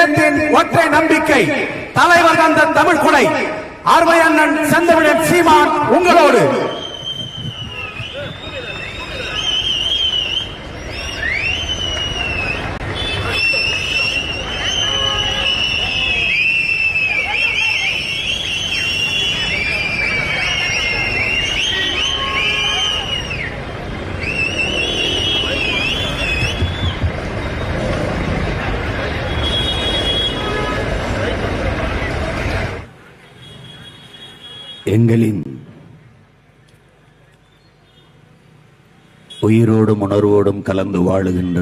இனத்தின் ஒற்றை நம்பிக்கை தலைவர் தந்த தமிழ் குடை அருமை அண்ணன் செந்தமிழன் சீமான் உங்களோடு. எங்களின் உயிரோடும் உணர்வோடும் கலந்து வாழுகின்ற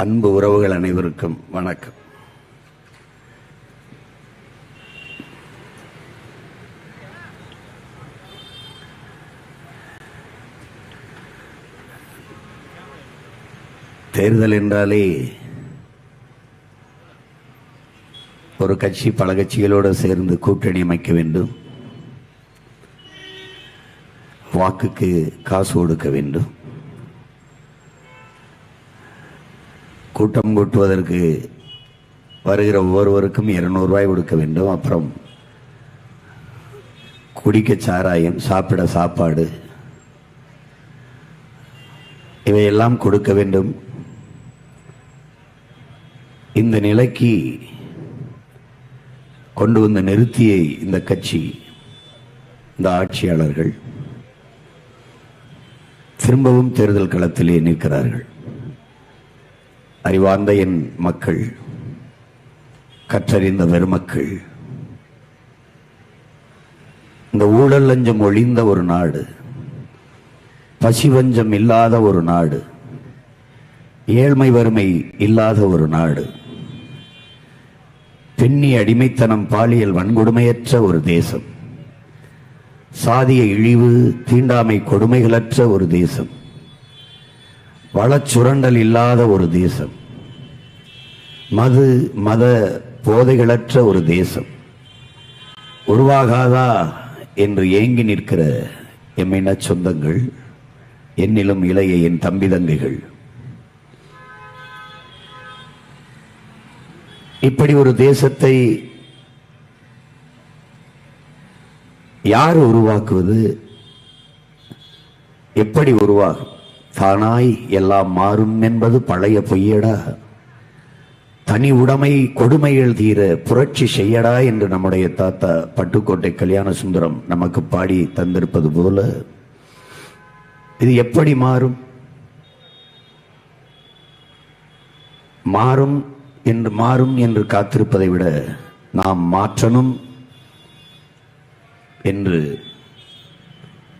அன்பு உறவுகள் அனைவருக்கும் வணக்கம். தேர்தல் என்றாலே ஒரு கட்சி பல கட்சிகளோடு சேர்ந்து கூட்டணி அமைக்க வேண்டும், வாக்குக்கு காசு கொடுக்க வேண்டும், கூட்டம் கூட்டுவதற்கு வருகிற ஒவ்வொருவருக்கும் 200 ரூபாய் கொடுக்க வேண்டும், அப்புறம் குடிக்க சாராயம், சாப்பிட சாப்பாடு, இவையெல்லாம் கொடுக்க வேண்டும். இந்த நிலைக்கு கொண்டு வந்த நிறுத்திய இந்த கட்சி, இந்த ஆட்சியாளர்கள் திரும்பவும் தேர்தல் களத்திலே நிற்கிறார்கள். அறிவார்ந்த என் மக்கள், கற்றறிந்த பெருமக்கள், இந்த ஊழல் லஞ்சம் ஒழிந்த ஒரு நாடு, பசிவஞ்சம் இல்லாத ஒரு நாடு, ஏழ்மை வறுமை இல்லாத ஒரு நாடு, பெண்ணி அடிமைத்தனம் பாலியல் வன்கொடுமையற்ற ஒரு தேசம், சாதிய இழிவு தீண்டாமை கொடுமைகளற்ற ஒரு தேசம், வளச்சுரண்டல் இல்லாத ஒரு தேசம், மது மத போதைகளற்ற ஒரு தேசம் உருவாகாதா என்று ஏங்கி நிற்கிற எம்மின சொந்தங்கள், என்னிலும் இளைய என் தம்பி தங்கைகள், இப்படி ஒரு தேசத்தை யார் உருவாக்குவது? எப்படி உருவாகும்? தானாய் எல்லாம் மாறும் என்பது பழைய பொய்யடா, தனி உடைமை கொடுமைகள் தீர புரட்சி செய்யடா என்று நம்முடைய தாத்தா பட்டுக்கோட்டை கல்யாண சுந்தரம் நமக்கு பாடி தந்திருப்பது போல, இது எப்படி மாறும்? மாறும் என்று காத்திருப்பதை விட நாம் மாற்றணும் என்று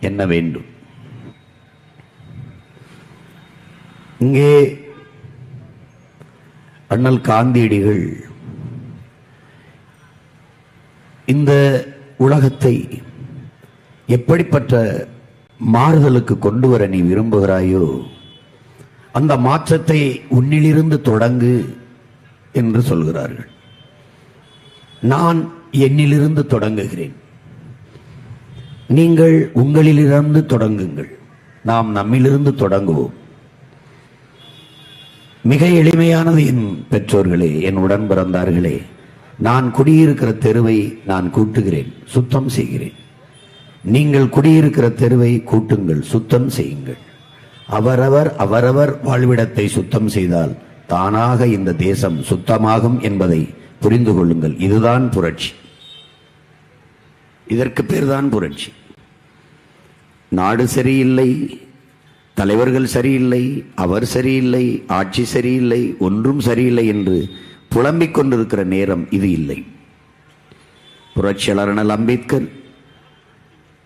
எண்ண வேண்டும். இங்கே அண்ணல் காந்தியடிகள் இந்த உலகத்தை எப்படிப்பட்ட மாறுதலுக்கு கொண்டு வர நீ விரும்புகிறாயோ அந்த மாற்றத்தை உன்னிலிருந்து தொடங்கு என்று சொல்கிறார்கள். நான் என்னிலிருந்து தொடங்குகிறேன், நீங்கள் உங்களிலிருந்து தொடங்குங்கள், நாம் நம்மிலிருந்து தொடங்குவோம். மிக எளிமையானது என் பெற்றோர்களே, என் உடன் பிறந்தார்களே. நான் குடியிருக்கிற தெருவை நான் கூட்டுகிறேன், சுத்தம் செய்கிறேன். நீங்கள் குடியிருக்கிற தெருவை கூட்டுங்கள், சுத்தம் செய்யுங்கள். அவரவர் வாழ்விடத்தை சுத்தம் செய்தால் தானாக இந்த தேசம் சுத்தமாகும் என்பதை புரிந்து கொள்ளுங்கள். இதுதான் புரட்சி, இதற்கு பேர்தான் புரட்சி. நாடு சரியில்லை, தலைவர்கள் சரியில்லை, அவர் சரியில்லை, ஆட்சி சரியில்லை, ஒன்றும் சரியில்லை என்று புலம்பிக் கொண்டிருக்கிற நேரம் இது இல்லை. புரட்சியாளர் அண்ணல் அம்பேத்கர்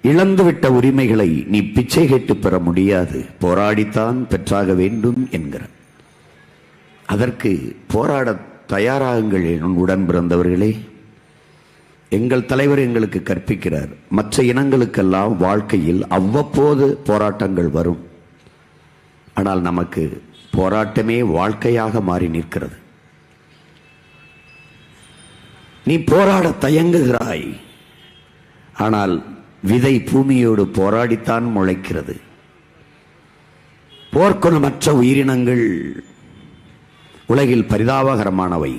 இழந்துவிட்ட உரிமைகளை நீ பிச்சை கேட்டு பெற முடியாது, போராடித்தான் பெற்றாக வேண்டும் என்கிறார். அதற்கு போராட தயாராகுங்கள் என் உடன் பிறந்தவர்களே. எங்கள் தலைவர் எங்களுக்கு கற்பிக்கிறார், மற்ற இனங்களுக்கெல்லாம் வாழ்க்கையில் அவ்வப்போது போராட்டங்கள் வரும், ஆனால் நமக்கு போராட்டமே வாழ்க்கையாக மாறி நிற்கிறது. நீ போராட தயங்குகிறாய், ஆனால் விதை பூமியோடு போராடித்தான் முளைக்கிறது. போர்க்குணமற்ற உயிரினங்கள் உலகில் பரிதாபகரமானவை.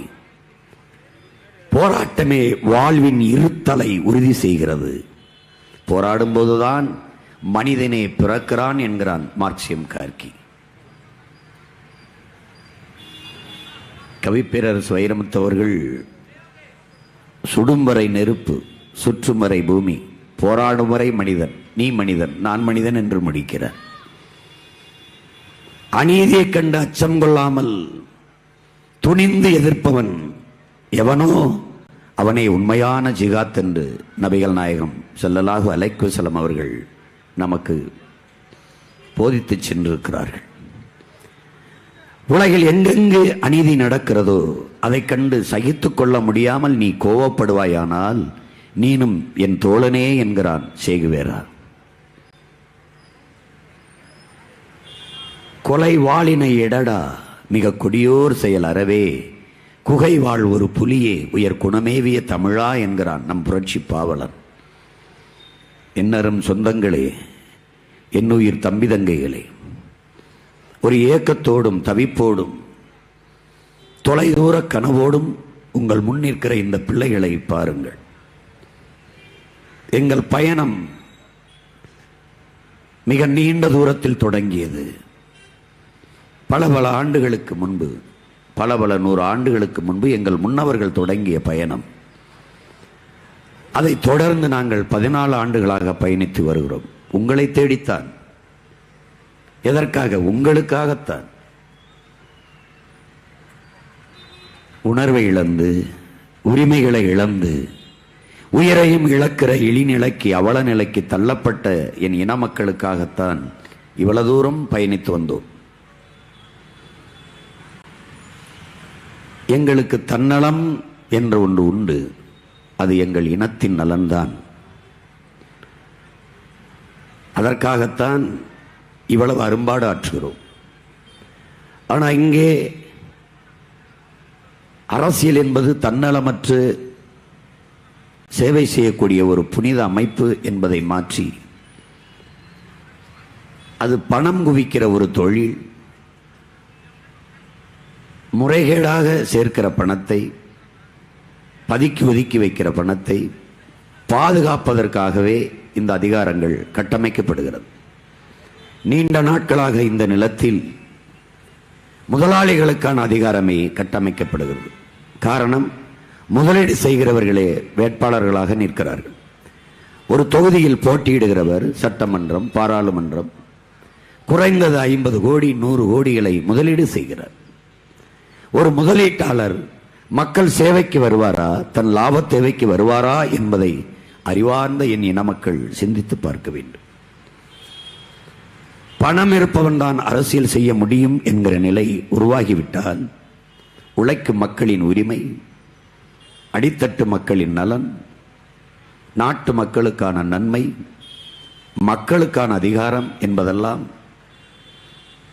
போராட்டமே வாழ்வின் இருத்தலை உறுதி செய்கிறது. போராடும் போதுதான் மனிதனே பிறக்கிறான் என்கிறான் மார்க்சியம் கார்கி. கவிப்பேரரசு வைரமுத்து அவர்கள் சுடும் வரை நெருப்பு, சுற்றும் வரை பூமி, போராடும் வரை மனிதன், நீ மனிதன் நான் மனிதன் என்று முடிக்கிறார். அநீதியை கண்டு அச்சம் கொள்ளாமல் துணிந்து எதிர்ப்பவன் எவனோ அவனை உண்மையான ஜிகாத் என்று நபிகள் நாயகம் ஸல்லல்லாஹு அலைஹி வஸல்லம் அவர்கள் நமக்கு போதித்து சென்றிருக்கிறார்கள். உலகில் எங்கெங்கு அநீதி நடக்கிறதோ அதை கண்டு சகித்துக் கொள்ள முடியாமல் நீ கோவப்படுவாயானால் நீனும் என் தோழனே என்கிறான் சேகுவேரா. கொலை வாளினை எடடா மிக கொடியோர் செயல் அறவே, குகை வாழ் ஒரு புலியே உயர் குணமேவிய தமிழா என்கிறான் நம் புரட்சி பாவலன். என்னரும் சொந்தங்களே, என்னுயிர் தம்பி தங்கைகளே, ஒரு ஏக்கத்தோடும் தவிப்போடும் தொலைதூர கனவோடும் உங்கள் முன்னிற்கிற இந்த பிள்ளைகளை பாருங்கள். எங்கள் பயணம் மிக நீண்ட தூரத்தில் தொடங்கியது. பல ஆண்டுகளுக்கு முன்பு, பல 100 ஆண்டுகளுக்கு முன்பு எங்கள் முன்னவர்கள் தொடங்கிய பயணம். அதை தொடர்ந்து நாங்கள் 14 ஆண்டுகளாக பயணித்து வருகிறோம். உங்களை தேடித்தான். எதற்காக? உங்களுக்காகத்தான். உணர்வை இழந்து, உரிமைகளை இழந்து, உயிரையும் இழக்கிற இழிநிலைக்கு, அவல நிலைக்கு தள்ளப்பட்ட என் இன மக்களுக்காகத்தான் இவ்வளவு தூரம் பயணித்து வந்தோம். எங்களுக்கு தன்னலம் என்ற ஒன்று உண்டு. அது எங்கள் இனத்தின் நலன்தான். அதற்காகத்தான் இவ்வளவு அரும்பாடு ஆற்றுகிறோம். ஆனால் இங்கே அரசியல் என்பது தன்னலமற்று சேவை செய்யக்கூடிய ஒரு புனித அமைப்பு என்பதை மாற்றி அது பணம் குவிக்கிற ஒரு தொழில், முறைகேடாக சேர்க்கிற பணத்தை, பதுக்கி ஒதுக்கி வைக்கிற பணத்தை பாதுகாப்பதற்காகவே இந்த அதிகாரங்கள் கட்டமைக்கப்படுகிறது. நீண்ட நாட்களாக இந்த நிலத்தில் முதலாளிகளுக்கான அதிகாரமே கட்டமைக்கப்படுகிறது. காரணம், முதலீடு செய்கிறவர்களே வேட்பாளர்களாக நிற்கிறார்கள். ஒரு தொகுதியில் போட்டியிடுகிறவர் சட்டமன்றம், பாராளுமன்றம் குறைந்தது 50 கோடி 100 கோடிகளை முதலீடு செய்கிறார். ஒரு முதலீட்டாளர் மக்கள் சேவைக்கு வருவாரா, தன் லாப தேவைக்கு வருவாரா என்பதை அறிவார்ந்த என் இன மக்கள் சிந்தித்து பார்க்க வேண்டும். பணம் இருப்பவன் தான் அரசியல் செய்ய முடியும் என்கிற நிலை உருவாகிவிட்டால் உழைக்கும் மக்களின் உரிமை, அடித்தட்டு மக்களின் நலன், நாட்டு மக்களுக்கான நன்மை, மக்களுக்கான அதிகாரம் என்பதெல்லாம்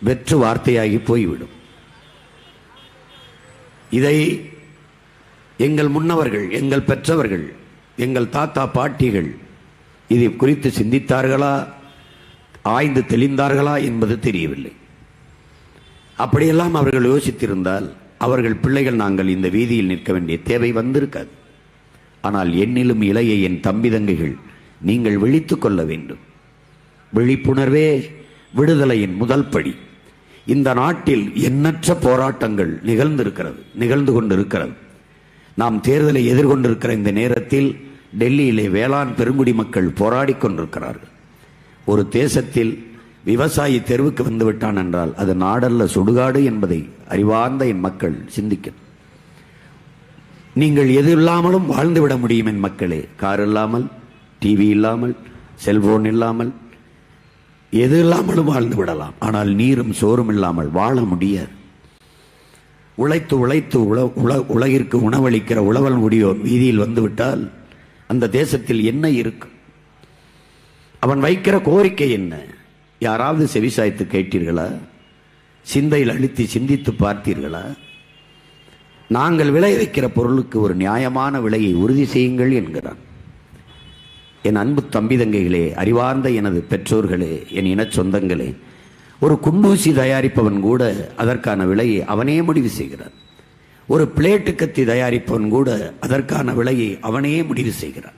வெற்று வார்த்தையாகி போய்விடும். இதை எங்கள் முன்னவர்கள், எங்கள் பெற்றவர்கள், எங்கள் தாத்தா பாட்டிகள் இதை குறித்து சிந்தித்தார்களா, ஆய்ந்து தெளிந்தார்களா என்பது தெரியவில்லை. அப்படியெல்லாம் அவர்கள் யோசித்திருந்தால் அவர்கள் பிள்ளைகள் நாங்கள் இந்த வீதியில் நிற்க வேண்டிய தேவை வந்திருக்காது. ஆனால் என்னிலும் இளைய என் தம்பி தங்கைகள், நீங்கள் விழித்துக் கொள்ள வேண்டும். விழிப்புணர்வே விடுதலையின் முதல் படி. இந்த நாட்டில் எண்ணற்ற போராட்டங்கள் நிகழ்ந்து கொண்டிருக்கிறது. நாம் தேர்தலை எதிர்கொண்டிருக்கிற இந்த நேரத்தில் டெல்லியிலே வேளாண் பெருங்குடி மக்கள் போராடி கொண்டிருக்கிறார்கள். ஒரு தேசத்தில் விவசாயி தெருவுக்கு வந்துவிட்டான் என்றால் அது நாடல்ல சுடுகாடு என்பதை அறிவார்ந்த என் மக்கள் சிந்திக்க. நீங்கள் எது இல்லாமலும் வாழ்ந்துவிட முடியும் என் மக்களே. கார் இல்லாமல், டிவி இல்லாமல், செல்போன் இல்லாமல், எது இல்லாமலும் வாழ்ந்து விடலாம். ஆனால் நீரும் சோறும் இல்லாமல் வாழ முடியாது. உழைத்து உழைத்து உலகிற்கு உணவளிக்கிற உழவன் முடியோர் வீதியில் வந்துவிட்டால் அந்த தேசத்தில் என்ன இருக்கும்? அவன் வைக்கிற கோரிக்கை என்ன? யாராவது செவிசாய்த்து கேட்டீர்களா? சிந்தையில் அழுத்தி சிந்தித்து பார்த்தீர்களா? நாங்கள் விளை வைக்கிற பொருளுக்கு ஒரு நியாயமான விலையை உறுதி செய்யுங்கள் என்கிறான். என் அன்பு தம்பி தங்கைகளே, அறிவார்ந்த எனது பெற்றோர்களே, என் இன சொந்தங்களே, ஒரு குண்டூசி தயாரிப்பவன் கூட அதற்கான விலையை அவனே முடிவு செய்கிறான். ஒரு பிளேட்டு கத்தி தயாரிப்பவன் கூட அதற்கான விலையை அவனே முடிவு செய்கிறான்.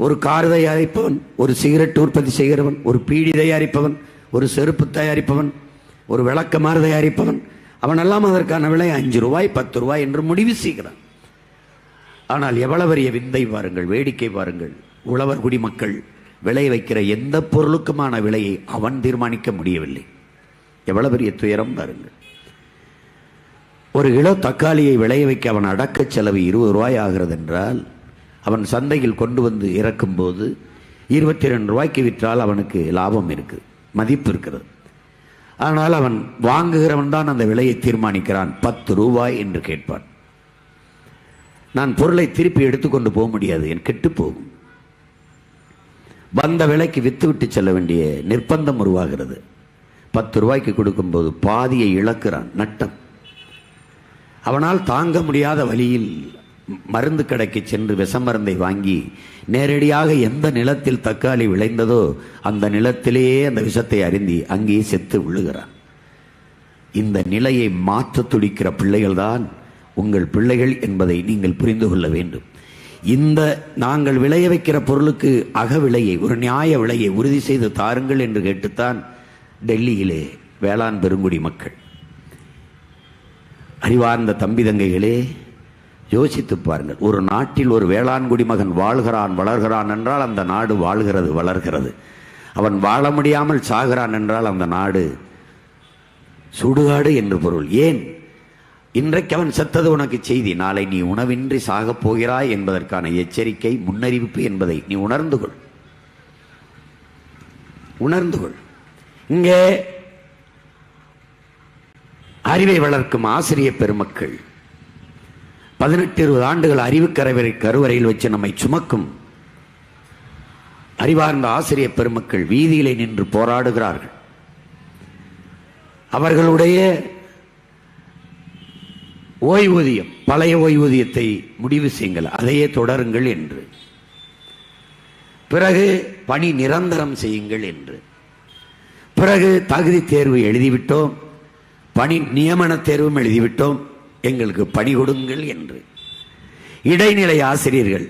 ஒரு கார் தயாரிப்பவன், ஒரு சிகரெட் உற்பத்தி செய்கிறவன், ஒரு பீடி தயாரிப்பவன், ஒரு செருப்பு தயாரிப்பவன், ஒரு விளக்கமாறு தயாரிப்பவன், அவனெல்லாம் அதற்கான விலை 5 ரூபாய் 10 ரூபாய் என்று முடிவு செய்கிறான். ஆனால் எவ்வளவு பெரிய விந்தை பாருங்கள், வேடிக்கை பாருங்கள். உழவர் குடிமக்கள் விளைய வைக்கிற எந்த பொருளுக்குமான விலையை அவன் தீர்மானிக்க முடியவில்லை. எவ்வளவு பெரிய துயரம் பாருங்கள். ஒரு கிலோ தக்காளியை விளைய வைக்க அவன் அடக்க செலவு 20 ரூபாய் ஆகிறது என்றால், அவன் சந்தையில் கொண்டு வந்து இறக்கும் போது 22 ரூபாய்க்கு விற்றால் அவனுக்கு லாபம் இருக்கு, மதிப்பு இருக்கிறது. ஆனால் அவன் வாங்குகிறவன் தான் அந்த விலையை தீர்மானிக்கிறான். 10 ரூபாய் என்று கேட்பான். நான் பொருளை திருப்பி எடுத்துக்கொண்டு போக முடியாது, என் கெட்டு போகும். வந்த விலைக்கு வித்துவிட்டு செல்ல வேண்டிய நிர்பந்தம் உருவாகிறது. 10 ரூபாய்க்கு கொடுக்கும்போது பாதியை இழக்கிறான், நட்டம். அவனால் தாங்க முடியாத வழியில் மருந்து கடைக்கு சென்று விஷமருந்தை வாங்கி நேரடியாக எந்த நிலத்தில் தக்காளி விளைந்ததோ அந்த நிலத்திலேயே அந்த விஷத்தை அருந்தி அங்கேயே செத்து விழுகிறான். இந்த நிலையை மாற்ற துடிக்கிற பிள்ளைகள் தான் உங்கள் பிள்ளைகள் என்பதை நீங்கள் புரிந்து கொள்ள வேண்டும். இந்த நாங்கள் விளைய வைக்கிற பொருளுக்கு அகவிலையை, ஒரு நியாய விலையை உறுதி செய்து தாருங்கள் என்று கேட்டுத்தான் டெல்லியிலே வேளாண் பெருங்குடி மக்கள். அறிவார்ந்த தம்பி தங்கைகளே, யோசித்து பாருங்கள். ஒரு நாட்டில் ஒரு வேளாண் குடிமகன் வாழ்கிறான் வளர்கிறான் என்றால் அந்த நாடு வாழ்கிறது வளர்கிறது. அவன் வாழ முடியாமல் சாகிறான் என்றால் அந்த நாடு சுடுகாடு என்று பொருள். ஏன்? இன்றைக்கு அவன் செத்தது உனக்கு செய்தி, நாளை நீ உணவின்றி சாகப் போகிறாய் என்பதற்கான எச்சரிக்கை, முன்னறிவிப்பு என்பதை நீ உணர்ந்து கொள். இங்கே அறிவை வளர்க்கும் ஆசிரியர் பெருமக்கள் 18-20 ஆண்டுகள் அறிவு கருவறையில் வச்சு நம்மை சுமக்கும் அறிவார்ந்த ஆசிரியர் பெருமக்கள் வீதியிலே நின்று போராடுகிறார்கள். அவர்களுடைய ஓய்வூதியம், பழைய ஓய்வூதியத்தை முடிவு செய்யுங்கள், அதையே தொடருங்கள் என்று, பிறகு பணி நிரந்தரம் செய்யுங்கள் என்று, பிறகு தகுதி தேர்வு எழுதிவிட்டோம், பணி நியமன தேர்வும் எழுதிவிட்டோம், எங்களுக்கு பணி கொடுங்கள் என்று, இடைநிலை ஆசிரியர்கள்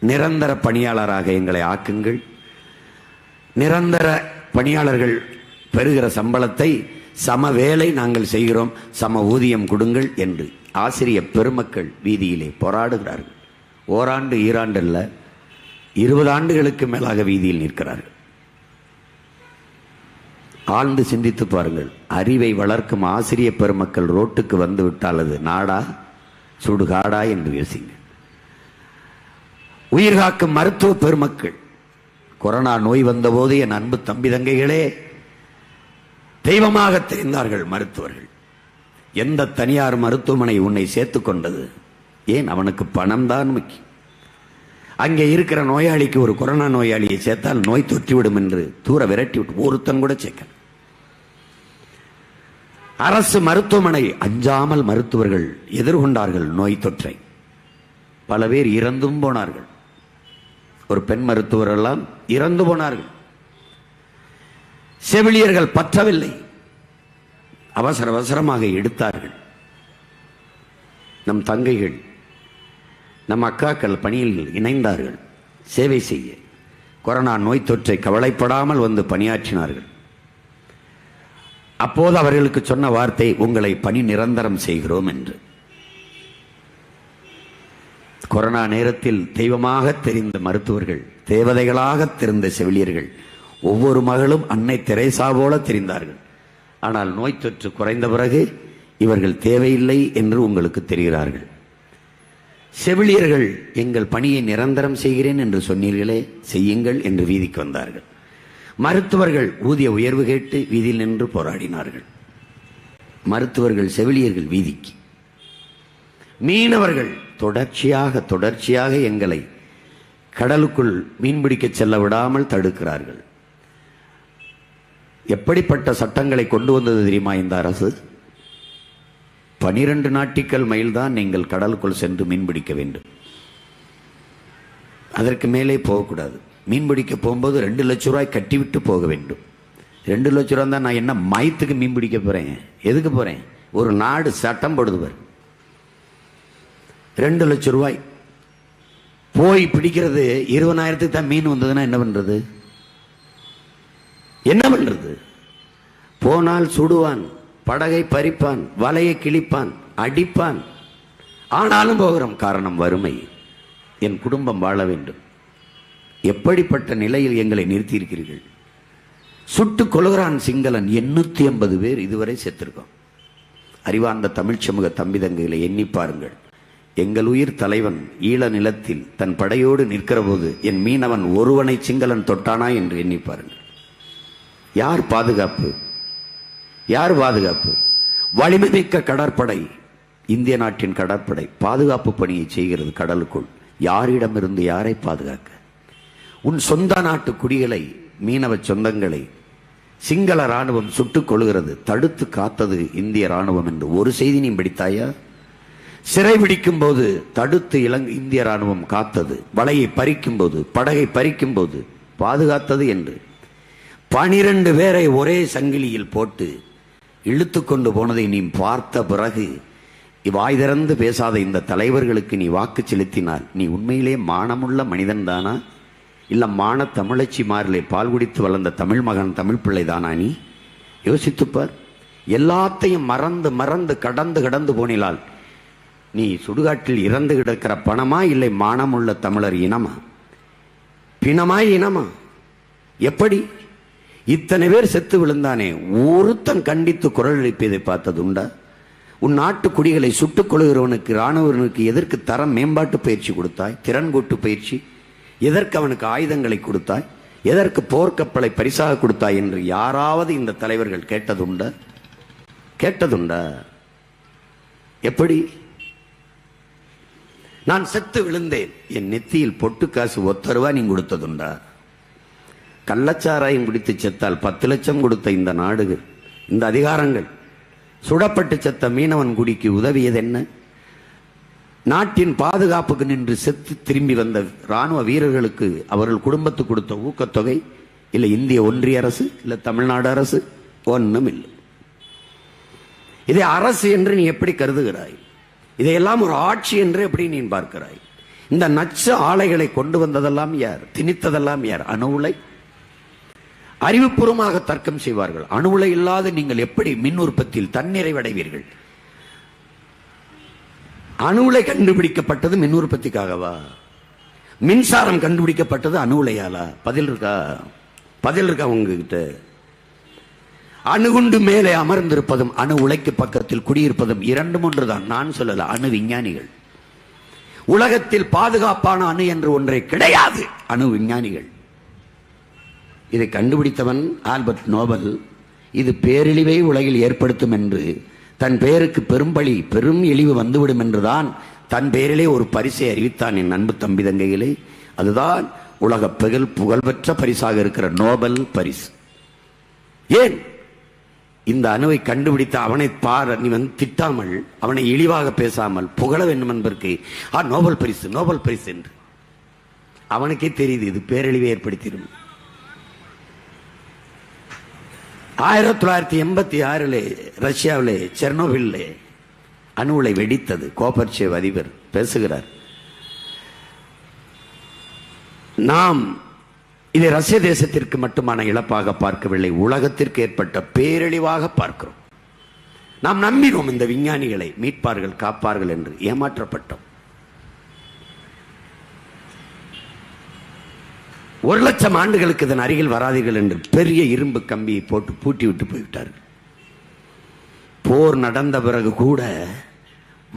நிரந்தர பணியாளராக எங்களை ஆக்குங்கள், நிரந்தர பணியாளர்கள் பெறுகிற சம்பளத்தை சம வேலை நாங்கள் செய்கிறோம், சம ஊதியம் கொடுங்கள் என்று ஆசிரியர் பெருமக்கள் வீதியிலே போராடுகிறார்கள். ஓராண்டு ஈராண்டு அல்ல, 20 ஆண்டுகளுக்கு மேலாக வீதியில் நிற்கிறார்கள். ஆழ்ந்து சிந்தித்து பாருங்கள். அறிவை வளர்க்கும் ஆசிரியர் பெருமக்கள் ரோட்டுக்கு வந்து விட்டால் அது நாடா சுடுகாடா என்று யோசிங்க. உயிர் காக்கும் மருத்துவ பெருமக்கள், கொரோனா நோய் வந்தபோது என் அன்பு தம்பி தங்கைகளே தெய்வமாக தெரிந்தார்கள் மருத்துவர்கள். எந்த தனியார் மருத்துவமனை உன்னை சேர்த்துக் கொண்டது? ஏன்? அவனுக்கு பணம் தான் முக்கியம். அங்கே இருக்கிற நோயாளிக்கு ஒரு கொரோனா நோயாளியை சேர்த்தால் நோய் தொற்றிவிடும் என்று தூர விரட்டி விட்டு ஒருத்தன் கூட சேர்க்க. அரசு மருத்துவமனை அஞ்சாமல் மருத்துவர்கள் எதிர்கொண்டார்கள் நோய் தொற்றை. பல பேர் இறந்தும் போனார்கள். ஒரு பெண் மருத்துவர் எல்லாம் இறந்து போனார்கள். செவிலியர்கள் பற்றவில்லை, அவசர அவசரமாக எடுத்தார்கள். நம் தங்கைகள், நம் அக்காக்கள் பணியில் இணைந்தார்கள் சேவை செய்ய. கொரோனா நோய் தொற்றை கவலைப்படாமல் வந்து பணியாற்றினார்கள். அப்போது அவர்களுக்கு சொன்ன வார்த்தை, உங்களை பணி நிரந்தரம் செய்கிறோம் என்று. கொரோனா நேரத்தில் தெய்வமாக தெரிந்த மருத்துவர்கள், தேவதைகளாக தெரிந்த செவிலியர்கள், ஒவ்வொரு மகளும் அன்னை தெரேசா போல தெரிந்தார்கள். ஆனால் நோய் தொற்று குறைந்த பிறகு இவர்கள் தேவையில்லை என்று உங்களுக்கு தெரிகிறார்கள். செவிலியர்கள், எங்கள் பணியை நிரந்தரம் செய்கிறேன் என்று சொன்னீர்களே, செய்யுங்கள் என்று வீதிக்கு வந்தார்கள். மருத்துவர்கள் ஊதிய உயர்வு கேட்டு வீதியில் நின்று போராடினார்கள். மருத்துவர்கள், செவிலியர்கள் வீதிக்கு. மீனவர்கள் தொடர்ச்சியாக எங்களை கடலுக்குள் மீன்பிடிக்க செல்ல விடாமல் தடுக்கிறார்கள். எப்படிப்பட்ட சட்டங்களை கொண்டு வந்தது தெரியுமா இந்த அரசு? 12 நாட்டிக்கல் மைல் தான் நீங்கள் கடலுக்குள் சென்று மீன்பிடிக்க வேண்டும், அதற்கு மேலே போகக்கூடாது. மீன்பிடிக்க போகும்போது 2 லட்சம் ரூபாய் கட்டிவிட்டு போக வேண்டும். 2 லட்சம் ரூபா தான் நான் என்ன மயத்துக்கு மீன் பிடிக்க போறேன்? எதுக்கு போறேன்? ஒரு நாடு சட்டம் போடுதுவர். 2 லட்சம் ரூபாய் போய் பிடிக்கிறது. 20,000 தான் மீன் வந்ததுன்னா என்ன பண்றது? என்ன பண்றது? போனால் சுடுவான், படகை பறிப்பான், வலையை கிழிப்பான், அடிப்பான். ஆனாலும் போகிறோம். காரணம் வறுமை. என் குடும்பம் வாழ வேண்டும். எப்படிப்பட்ட நிலையில் எங்களை நிறுத்தியிருக்கிறீர்கள்? சுட்டுக் கொள்கிறான் சிங்களன். 850 பேர் இதுவரை செத்திருக்கோம். அறிவார்ந்த தமிழ் சமூக தம்பி தங்கைகளை எண்ணி பாருங்கள். எங்கள் உயிர் தலைவன் ஈழ நிலத்தில் தன் படையோடு நிற்கிற போது என் மீனவன் ஒருவனை சிங்களன் தொட்டானா என்று எண்ணி பாருங்கள். யார் பாதுகாப்பு? யார் பாதுகாப்பு? வலிமை மிக்க கடற்படை, இந்திய நாட்டின் கடற்படை பாதுகாப்பு பணியை செய்கிறது கடலுக்குள். யாரிடமிருந்து யாரை பாதுகாக்க? உன் சொந்த நாட்டு குடிகளை, மீனவ சொந்தங்களை சிங்கள ராணுவம் சுட்டுக் கொள்கிறது. தடுத்து காத்தது இந்திய ராணுவம் என்று ஒரு செய்தி நீ படித்தாயா? சிறை பிடிக்கும் போது தடுத்து இந்திய ராணுவம் காத்தது. வலையை பறிக்கும் போது, படகை பறிக்கும் போது பாதுகாத்தது என்று 12 பேரை ஒரே சங்கிலியில் போட்டு இழுத்து கொண்டு போனதை நீ பார்த்த பிறகு வாய் திறந்து பேசாத இந்த தலைவர்களுக்கு நீ வாக்கு செலுத்தினால் நீ உண்மையிலே மானமுள்ள மனிதன் தானா? இல்ல மான தமிழச்சி மாறிலே பால் குடித்து வளர்ந்த தமிழ் மகன், தமிழ் பிள்ளை தானா? நீ யோசித்துப்பார். எல்லாத்தையும் மறந்து மறந்து கடந்து போனிலால் நீ சுடுகாட்டில் இறந்து கிடக்கிற பணமா, இல்லை மானமுள்ள தமிழர் இனமா? பிணமாய் இனமா? எப்படி? இத்தனை பேர் செத்து விழுந்தானே, ஒருத்தன் கண்டித்து குரல் எழுப்பியதை பார்த்தது உண்டா? உன் நாட்டு குடிகளை சுட்டுக் கொள்கிறவனுக்கு, இராணுவனுக்கு எதற்கு தரம் மேம்பாட்டு பயிற்சி கொடுத்தாய்? திறன் கூட்டு பயிற்சி எதற்கு அவனுக்கு ஆயுதங்களை கொடுத்தாய்? எதற்கு போர்க்கப்பலை பரிசாக கொடுத்தாய் என்று யாராவது இந்த தலைவர்கள் கேட்டதுண்டா? கேட்டதுண்டா? எப்படி? நான் செத்து விழுந்தேன், என் நெத்தியில் பொட்டு காசு ₹1 நீ கொடுத்ததுண்டா? கள்ளச்சாராயம் குடித்து செத்தால் 10 லட்சம் கொடுத்த இந்த நாடுகள், இந்த அதிகாரங்கள், சுடப்பட்டு செத்த மீனவன் குடிக்கு உதவியது என்ன? நாட்டின் பாதுகாப்புக்கு நின்று செத்து திரும்பி வந்த ராணுவ வீரர்களுக்கு அவர்கள் குடும்பத்துக்கு கொடுத்த ஊக்கத்தொகை இல்லை இந்திய ஒன்றிய அரசு, இல்லை தமிழ்நாடு அரசு? ஒன்றும் இல்லை. இதை அரசு என்று நீ எப்படி கருதுகிறாய்? இதையெல்லாம் ஒரு ஆட்சி என்று எப்படி நீ பார்க்கிறாய்? இந்த நச்சு ஆலைகளை கொண்டு வந்ததெல்லாம் யார்? திணித்ததெல்லாம் யார்? அணு உலை. அறிவுபூர்வமாக தர்க்கம் செய்வார்கள். அணு உலை இல்லாத நீங்கள் எப்படி மின் உற்பத்தியில் தன்னிறைவடைவீர்கள்? அணு உலை கண்டுபிடிக்கப்பட்டது மின் உற்பத்திக்காகவா? மின்சாரம் கண்டுபிடிக்கப்பட்டது அணு உலையாலா? பதில் இருக்கா? பதில் இருக்கா உங்ககிட்ட? அணுகுண்டு மேலே அமர்ந்திருப்பதும் அணு உலைக்கு பக்கத்தில் குடியிருப்பதும் 2 ஒன்றுதான். நான் சொல்லல, அணு விஞ்ஞானிகள். உலகத்தில் பாதுகாப்பான அணு என்று ஒன்றை கிடையாது. அணு விஞ்ஞானிகள். இதை கண்டுபிடித்தவன் ஆல்பர்ட் நோபல். இது பேரிழிவை உலகில் ஏற்படுத்தும் என்று, தன் பெயருக்கு பெரும்பழி, பெரும் இழிவு வந்துவிடும் என்றுதான் தன் பெயரிலே ஒரு பரிசை அறிவித்தான். என் அன்பு தம்பி தங்கைகளே, அதுதான் உலக புகழ்பெற்ற பரிசாக இருக்கிற நோபல் பரிசு. ஏன் இந்த அணுவை கண்டுபிடித்த அவனை நீ திட்டாமல், அவனை இழிவாக பேசாமல் புகழ வேண்டும் என்பதற்கு நோபல் பரிசு, நோபல் பரிசு என்று. அவனுக்கே தெரியுது இது பேரழிவை ஏற்படுத்திடும். 1986 ரஷ்யாவிலே செர்னோபில் அணு உலை வெடித்தது. கோபர்ச்சேவ் அதிபர் பேசுகிறார். நாம் இதை ரஷ்ய தேசத்திற்கு மட்டுமான இழப்பாக பார்க்கவில்லை, உலகத்திற்கு ஏற்பட்ட பேரழிவாக பார்க்கிறோம். நாம் நம்பினோம் இந்த விஞ்ஞானிகளை மீட்பார்கள், காப்பார்கள் என்று. ஏமாற்றப்பட்டோம். 1,00,000 ஆண்டுகளுக்கு இதன் அருகில் வராதீர்கள் என்று பெரிய இரும்பு கம்பியை போட்டு பூட்டி விட்டு போய்விட்டார்கள். போர் நடந்த பிறகு கூட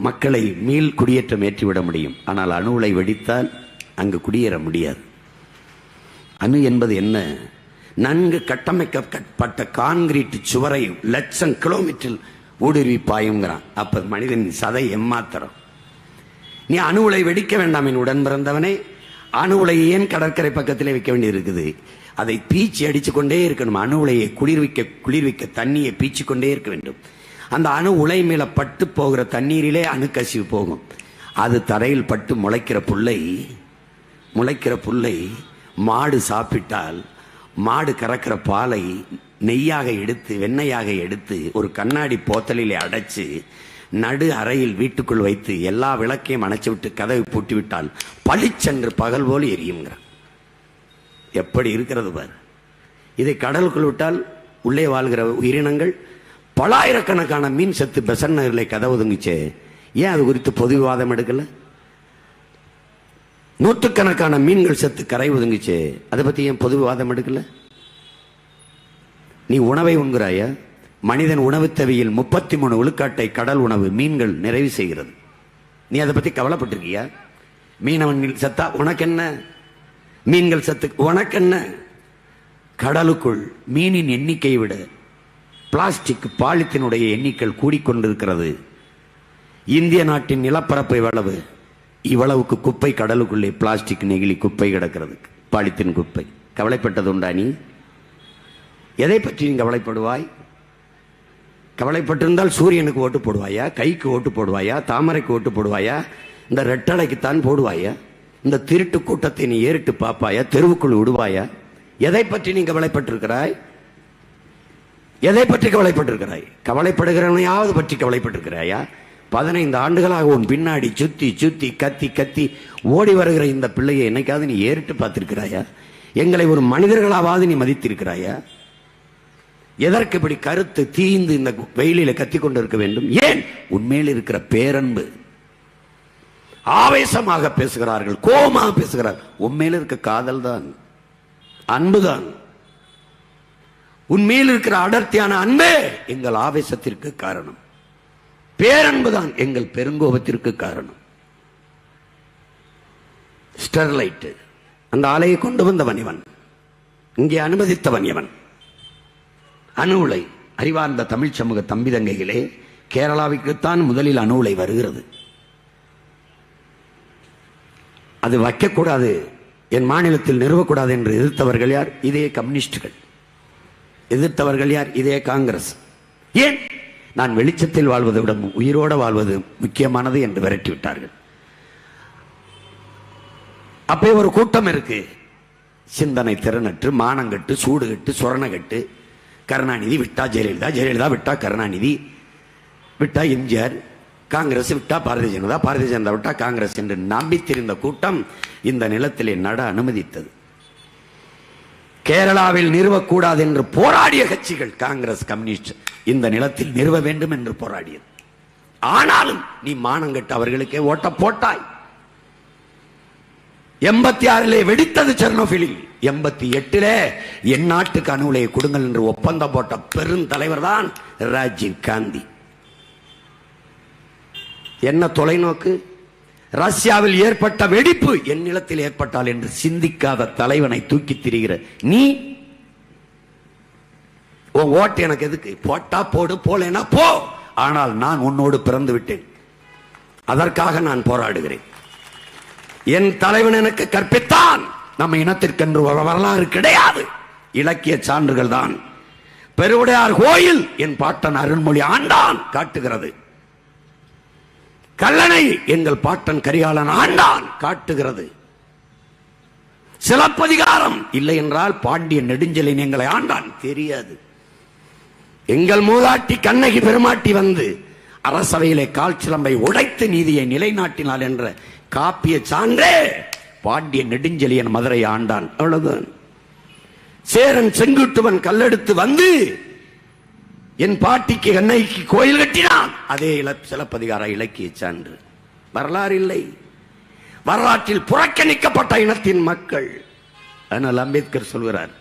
மக்களை மீள் குடியேற்றம் ஏற்றிவிட முடியும். ஆனால் அணு உலை வெடித்தால் அங்கு குடியேற முடியாது. அணு என்பது என்ன? நன்கு கட்டமைக்கப்பட்ட கான்கிரீட் சுவரை 1,00,000 கிலோமீட்டரில் ஊடுருவி பாயுங்கிறான். அப்ப மனிதன் சதை எம்மாத்திரம். நீ அணு உலை வெடிக்க வேண்டாம் என் உடன் பிறந்தவனே. அணு உலையை ஏன் கடற்கரை பக்கத்திலே வைக்க வேண்டி இருக்குது? அதை பீச்சி அடிச்சு கொண்டே இருக்கணும். அணு உலையை குளிர்விக்க தண்ணியை பீச்சு கொண்டே இருக்க வேண்டும். அந்த அணு உலை மேல பட்டு போகிற தண்ணீரிலே அணுக்கசிவு போகும். அது தரையில் பட்டு முளைக்கிற புல்லை மாடு சாப்பிட்டால், மாடு கறக்கிற பாலை நெய்யாக எடுத்து வெண்ணெயாக எடுத்து ஒரு கண்ணாடி போத்தலிலே அடைச்சு நடு அறையில் வீட்டுக்குள் வைத்து எல்லா விளக்கையும் அணைச்சு விட்டு கதவை பூட்டி விட்டால் பளிச்சென்று பகல் போல் எரியுங்கிற. எப்படி இருக்கிறது பார். இதை கடலுக்குள் விட்டால் உள்ளே வாழ்கிற உயிரினங்கள் பலாயிரக்கணக்கான மீன் செத்து பெசன் நகரில் கதவு ஒதுங்கிச்சே. ஏன் அது குறித்து பொது விவாதம் எடுக்கல? நூற்றுக்கணக்கான மீன்கள் செத்து கரை ஒதுங்கிச்சே, அதை பத்தி ஏன் பொது விவாதம் எடுக்கல? நீ உணவை உண்கிறாயா? மனிதன் உணவு தேவையில் 33 விழுக்காட்டை கடல் உணவு மீன்கள் நிறைவு செய்கிறது. நீ அதை பத்தி கவலைப்பட்டிருக்கியா? மீனவன் சத்தா உனக்கு என்ன? மீன்கள் சத்து உனக்கு என்ன? கடலுக்குள் மீனின் எண்ணிக்கை விட பிளாஸ்டிக் பாலித்தினுடைய எண்ணிக்கை கூடிக்கொண்டிருக்கிறது. இந்திய நாட்டின் நிலப்பரப்பு எவ்வளவு? இவ்வளவுக்கு குப்பை கடலுக்குள்ளே பிளாஸ்டிக் நெகிழி குப்பை கிடக்கிறது, பாலித்தின் குப்பை. கவலைப்பட்டது உண்டா? நீ எதை பற்றி நீ கவலைப்படுவாய்? கவலைப்பட்டிருந்தால் சூரியனுக்கு ஓட்டு போடுவாயா? கைக்கு ஓட்டு போடுவாயா? தாமரைக்கு ஓட்டு போடுவாயா? இந்த ரெட்டலைக்குத்தான் போடுவாயா? இந்த திருட்டு கூட்டத்தை நீ ஏறிட்டு பார்ப்பாயா? தெருவுக்குள் விடுவாயா? எதை பற்றி நீ கவலைப்பட்டிருக்கிறாய்? எதை பற்றி கவலைப்பட்டிருக்கிறாய்? கவலைப்படுகிறவனையாவது பற்றி கவலைப்பட்டிருக்கிறாயா? 15 ஆண்டுகளாக உன் பின்னாடி சுத்தி சுத்தி கத்தி கத்தி ஓடி வருகிற இந்த பிள்ளையை என்னைக்காவது நீ ஏறிட்டு பார்த்திருக்கிறாயா? எங்களை ஒரு மனிதர்களாவது நீ மதித்திருக்கிறாயா? எதற்கு இப்படி கருத்து தீந்து இந்த வெயிலில கத்தி கொண்டு இருக்க வேண்டும்? ஏன்? உண்மையில் இருக்கிற பேரன்பு. ஆவேசமாக பேசுகிறார்கள், கோபமாக பேசுகிறார்கள். உண்மையில் இருக்க காதல் தான், அன்புதான். உண்மையில் இருக்கிற அடர்த்தியான அன்பே எங்கள் ஆவேசத்திற்கு காரணம். பேரன்புதான் எங்கள் பெருங்கோபத்திற்கு காரணம். ஸ்டெர்லைட் அந்த ஆலையை கொண்டு வந்தவன் இவன், இங்கே அனுமதித்தவன் இவன். அணு உலை அறிவார்ந்த தமிழ் சமூக தம்பி தங்கைகளே, கேரளாவுக்குத்தான் முதலில் அணு உலை வருகிறது. அது வைக்கக்கூடாது, என் மாநிலத்தில் நிறுவக்கூடாது என்று எதிர்த்தவர்கள் யார்? இதே கம்யூனிஸ்டுகள். எதிர்த்தவர்கள் யார்? இதே காங்கிரஸ். ஏன்? நான் வெளிச்சத்தில் வாழ்வதை விட உயிரோடு வாழ்வது முக்கியமானது என்று விரட்டி விட்டார்கள். அப்பே ஒரு கூட்டம் இருக்கு, சிந்தனை திறனற்று மானங்கட்டு சூடுகட்டு சொரணகட்டு. கருணாநிதி விட்டா ஜெயலலிதா, ஜெயலலிதா விட்டா கருணாநிதி, விட்டா எம்ஜிஆர், காங்கிரஸ் விட்டா பாரதிய ஜனதா, பாரதிய ஜனதா விட்டா காங்கிரஸ் என்று நம்பித்திருந்த கூட்டம் இந்த நிலத்திலே நட அனுமதித்தது. கேரளாவில் நிறுவக்கூடாது என்று போராடிய கட்சிகள் காங்கிரஸ், கம்யூனிஸ்ட் இந்த நிலத்தில் நிறுவ வேண்டும் என்று போராடியது. ஆனாலும் நீ மானங்கட்டு அவர்களுக்கே ஓட்ட போட்டாய். 86 வெடித்தது செர்னோபிலில். 88 என் நாட்டுக்கு அணு உலையை கொடுங்கள் என்று ஒப்பந்தம் போட்ட பெருந்தலைவர் தான் ராஜீவ் காந்தி. என்ன தொலைநோக்கு? ரஷ்யாவில் ஏற்பட்ட வெடிப்பு என் நிலத்தில் ஏற்பட்டால் என்று சிந்திக்காத தலைவனை தூக்கி திரிகிற நீ, உன் ஓட்டு எனக்கு எதுக்கு? போட்டா போடு, போலேனா போ. ஆனால் நான் உன்னோடு பிறந்து விட்டேன், அதற்காக நான் போராடுகிறேன். என் தலைவன் எனக்கு கற்பித்தான். நம்ம இனத்திற்கென்று வரலாறு கிடையாது, இலக்கிய சான்றுகள் தான். பெருவுடையார் கோயில் என் பாட்டன் அருண்மொழி ஆண்டான் காட்டுகிறது. கல்லணை எங்கள் பாட்டன் கரிகாலன் ஆண்டான் காட்டுகிறது. சிலப்பதிகாரம் இல்லை என்றால் பாண்டிய நெடுஞ்செழியன் எங்களை ஆண்டான் தெரியாது. எங்கள் மூதாட்டி கண்ணகி பெருமாட்டி வந்து அரசவையிலே கால் சிலம்பை உடைத்து நீதியை நிலைநாட்டினாள் என்ற காப்பிய சான்றே பாண்டிய நெடுஞ்செழியன் மதுரை ஆண்டான். அவ்வளவுதான். சேரன் செங்குட்டுவன் கல்லெடுத்து வந்து என் பாட்டிக்கு கண்ணகிக்கு கோயில் கட்டினான். அதே சிலப்பதிகார இலக்கிய சான்று. வரலாறு இல்லை. வரலாற்றில் புறக்கணிக்கப்பட்ட இனத்தின் மக்கள். ஆனால் அம்பேத்கர் சொல்கிறார்,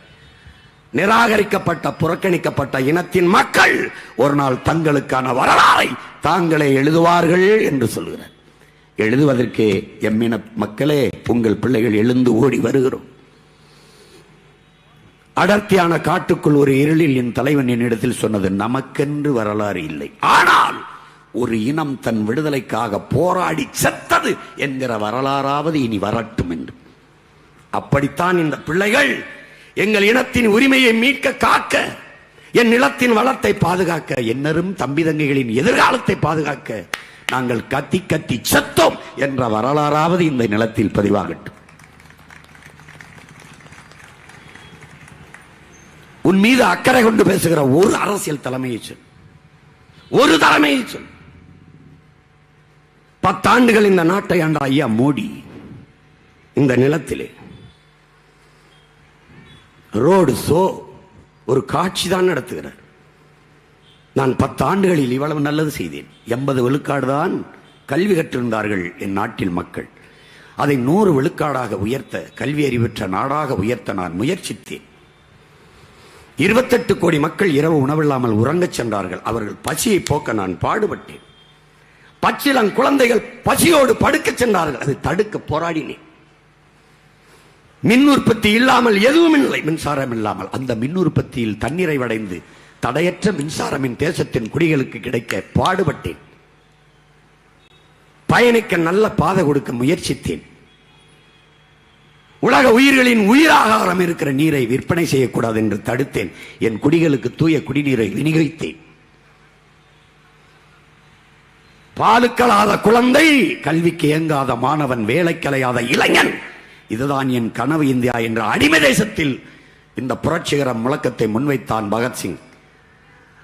நிராகரிக்கப்பட்ட புறக்கணிக்கப்பட்ட இனத்தின் மக்கள் ஒரு நாள் தங்களுக்கான வரலாறை தாங்களே எழுதுவார்கள் என்று சொல்கிறார். எழுதுவதற்கு எம்மின மக்களே, உங்கள் பிள்ளைகள் எழுந்து ஓடி வருகிறோம். அடர்த்தியான காட்டுக்குள் ஒரு இருளில் என் தலைவன் என்னிடத்தில் சொன்னது, நமக்கென்று வரலாறு இல்லை, ஆனால் ஒரு இனம் தன் விடுதலைக்காக போராடி செத்தது என்கிற வரலாறாவது இனி வரட்டும் என்று. அப்படித்தான் இந்த பிள்ளைகள் எங்கள் இனத்தின் உரிமையை மீட்க, காக்க, என் நிலத்தின் வளத்தை பாதுகாக்க, என்னரும் தம்பி தங்கைகளின் எதிர்காலத்தை பாதுகாக்க நாங்கள் கத்தி கத்தி செத்தோம் என்ற வரலாறாவது இந்த நிலத்தில் பதிவாகட்டும். உன் மீது அக்கறை கொண்டு பேசுகிற ஒரு அரசியல் தலைமையை சொல், ஒரு தலைமையை சொல். 10 ஆண்டுகள் இந்த நாட்டை ஆண்ட ஐயா மோடி இந்த நிலத்திலே ரோடு ஷோ ஒரு காட்சி தான் நடத்துகிறார். நான் 10 ஆண்டுகளில் இவ்வளவு நல்லது செய்தேன். 80 விழுக்காடு தான் கல்வி கற்றிருந்தார்கள் என் நாட்டில் மக்கள். அதை 100 விழுக்காடாக உயர்த்த, கல்வி அறிவற்ற நாடாக உயர்த்த நான் முயற்சித்தேன். 28 கோடி மக்கள் இரவு உணவில்லாமல் உறங்கச் சென்றார்கள். அவர்கள் பசியை போக்க நான் பாடுபட்டேன். பச்சிளம் குழந்தைகள் பசியோடு படுக்கச் சென்றார்கள். அதை தடுக்க போராடினேன். மின் உற்பத்தி இல்லாமல் எதுவும் இல்லை. மின்சாரம் இல்லாமல் அந்த மின் உற்பத்தியில் தன்னிறைவடைந்து தடையற்ற மின்சாரம் தேசத்தின் குடிகளுக்கு கிடைக்க பாடுபட்டேன். பயணிக்க நல்ல பாதை கொடுக்க முயற்சித்தேன். உலக உயிர்களின் உயிராகாரம் இருக்கிற நீரை விற்பனை செய்யக்கூடாது என்று தடுத்தேன். என் குடிகளுக்கு தூய குடிநீரை விநியோகித்தேன். பாலுக்கலாத குழந்தை, கல்விக்கு இயங்காத மாணவன், வேலைக்கலையாத இளைஞன், இதுதான் என் கனவு இந்தியா என்ற அடிமை தேசத்தில் இந்த புரட்சிகர முழக்கத்தை முன்வைத்தான் பகத்சிங்.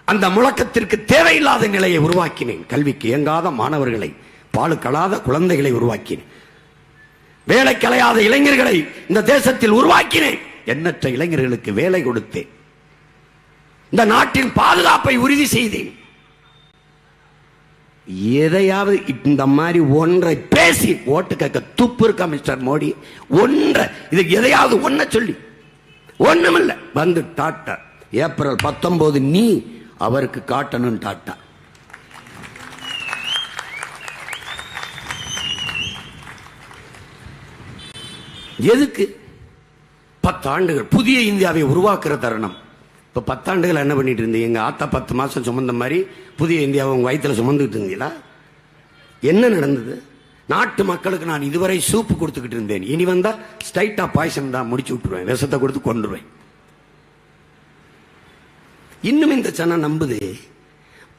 அந்த முழக்கத்திற்கு தேவையில்லாத நிலையை உருவாக்கினேன். கல்விக்கு இயங்காத மாணவர்களை, பாலுக்கலாத குழந்தைகளை உருவாக்கினேன். வேலைக்கலையாத இளைஞர்களை இந்த தேசத்தில் உருவாக்கினேன். எண்ணற்ற இளைஞர்களுக்கு வேலை கொடுத்தேன். இந்த நாட்டின் பாதுகாப்பை உறுதி செய்தேன். எதையாவது இந்த மாதிரி ஒன்றை பேசி ஓட்டு கேட்க துப்பு இருக்கா மிஸ்டர் மோடி? ஒன்றை, இதுக்கு எதையாவது ஒன்றை சொல்லி ஒண்ணுமில்ல. வந்து டாட்டா ஏப்ரல் 19 நீ அவருக்கு காட்டணும் டாட்டா. எதுக்கு 10 ஆண்டுகள் புதிய இந்தியாவை உருவாக்குற தருணம். இப்ப 10 ஆண்டுகள் என்ன பண்ணிட்டு இருந்தீங்க? எங்க ஆத்தா 10 மாசம் சுமந்த மாதிரி புதிய இந்தியாவை உங்க வயிற்றுல சுமந்துட்டு இருந்தீங்களா? என்ன நடந்தது? நாட்டு மக்களுக்கு நான் இதுவரை சூப்பு கொடுத்துக்கிட்டு இருந்தேன். இனி வந்தா ஸ்ட்ரைட்டா பாய்சன் தான், முடிச்சு விட்டுருவேன், விஷத்தை கொடுத்து கொண்டுருவேன். இன்னும் இந்த சனம் நம்புது.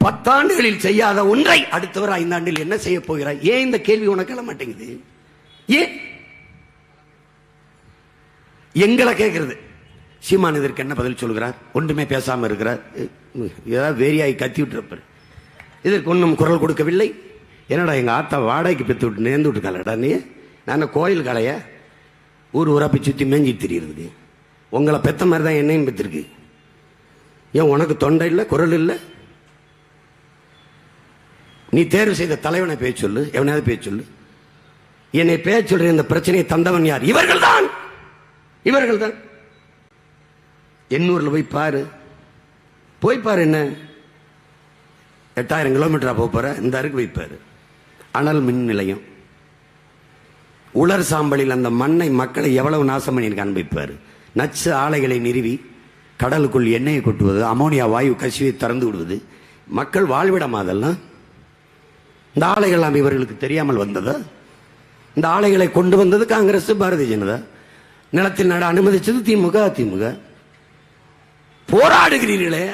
10 ஆண்டுகளில் செய்யாத ஒன்றை அடுத்தவர் 5 ஆண்டில் என்ன செய்ய போகிறாய்? ஏன் இந்த கேள்வி உனக்கு எழ மாட்டேங்குது? ஏன் எங்களை கேட்கிறது? சீமான் இதற்கு என்ன பதில் சொல்கிறார்? ஒன்றுமே பேசாம இருக்கிறார். ஏதாவது வேரியாய் கத்தி விட்டுருப்பார். இதற்கு ஒன்றும் குரல் கொடுக்கவில்லை. என்னடா எங்க ஆத்தா வாடகைக்கு பெற்று விட்டு நேர்ந்து விட்டுருக்காளடா நீ? நான் கோயில் கலைய ஊர் ஊரா போய் சுற்றி மேஞ்சிட்டு தெரியுறதுக்கு. உங்களை பெத்த மாதிரி தான் என்னையும் பெற்றிருக்கு. ஏன் உனக்கு தொண்டை இல்லை, குரல் இல்லை? நீ தேர்வு செய்த தலைவனை பேச சொல்லு, எவனையாவது பேச சொல்லு. என்னை பேச சொல்ற இந்த பிரச்சனையை தந்தவன் யார்? இவர்கள் தான், இவர்கள் தான். எண்ணூர்ல போய் பாரு, போய் பாரு. என்ன 8000 கிலோமீட்டரா போற? இந்த அருக்கு போய் பாரு. அனல் மின் நிலையம், உலர் சாம்பலில் அந்த மண்ணை மக்களை எவ்வளவு நாசம் பண்ணியிருக்கான்னு போய் பாரு. நச்சு ஆலைகளை நிறுவி கடலுக்குள் எண்ணெயை கொட்டுவது, அமோனியா வாயு கசிவை திறந்து விடுவது. மக்கள் வாழ்விடமா அதெல்லாம்? இந்த ஆலைகள் இவர்களுக்கு தெரியாமல் வந்ததா? இந்த ஆலைகளை கொண்டு வந்தது காங்கிரஸ், பாரதிய ஜனதா. நிலத்தில் நட அனுமதிச்சது திமுக, அதிமுக. போராடுகிறீர்களே,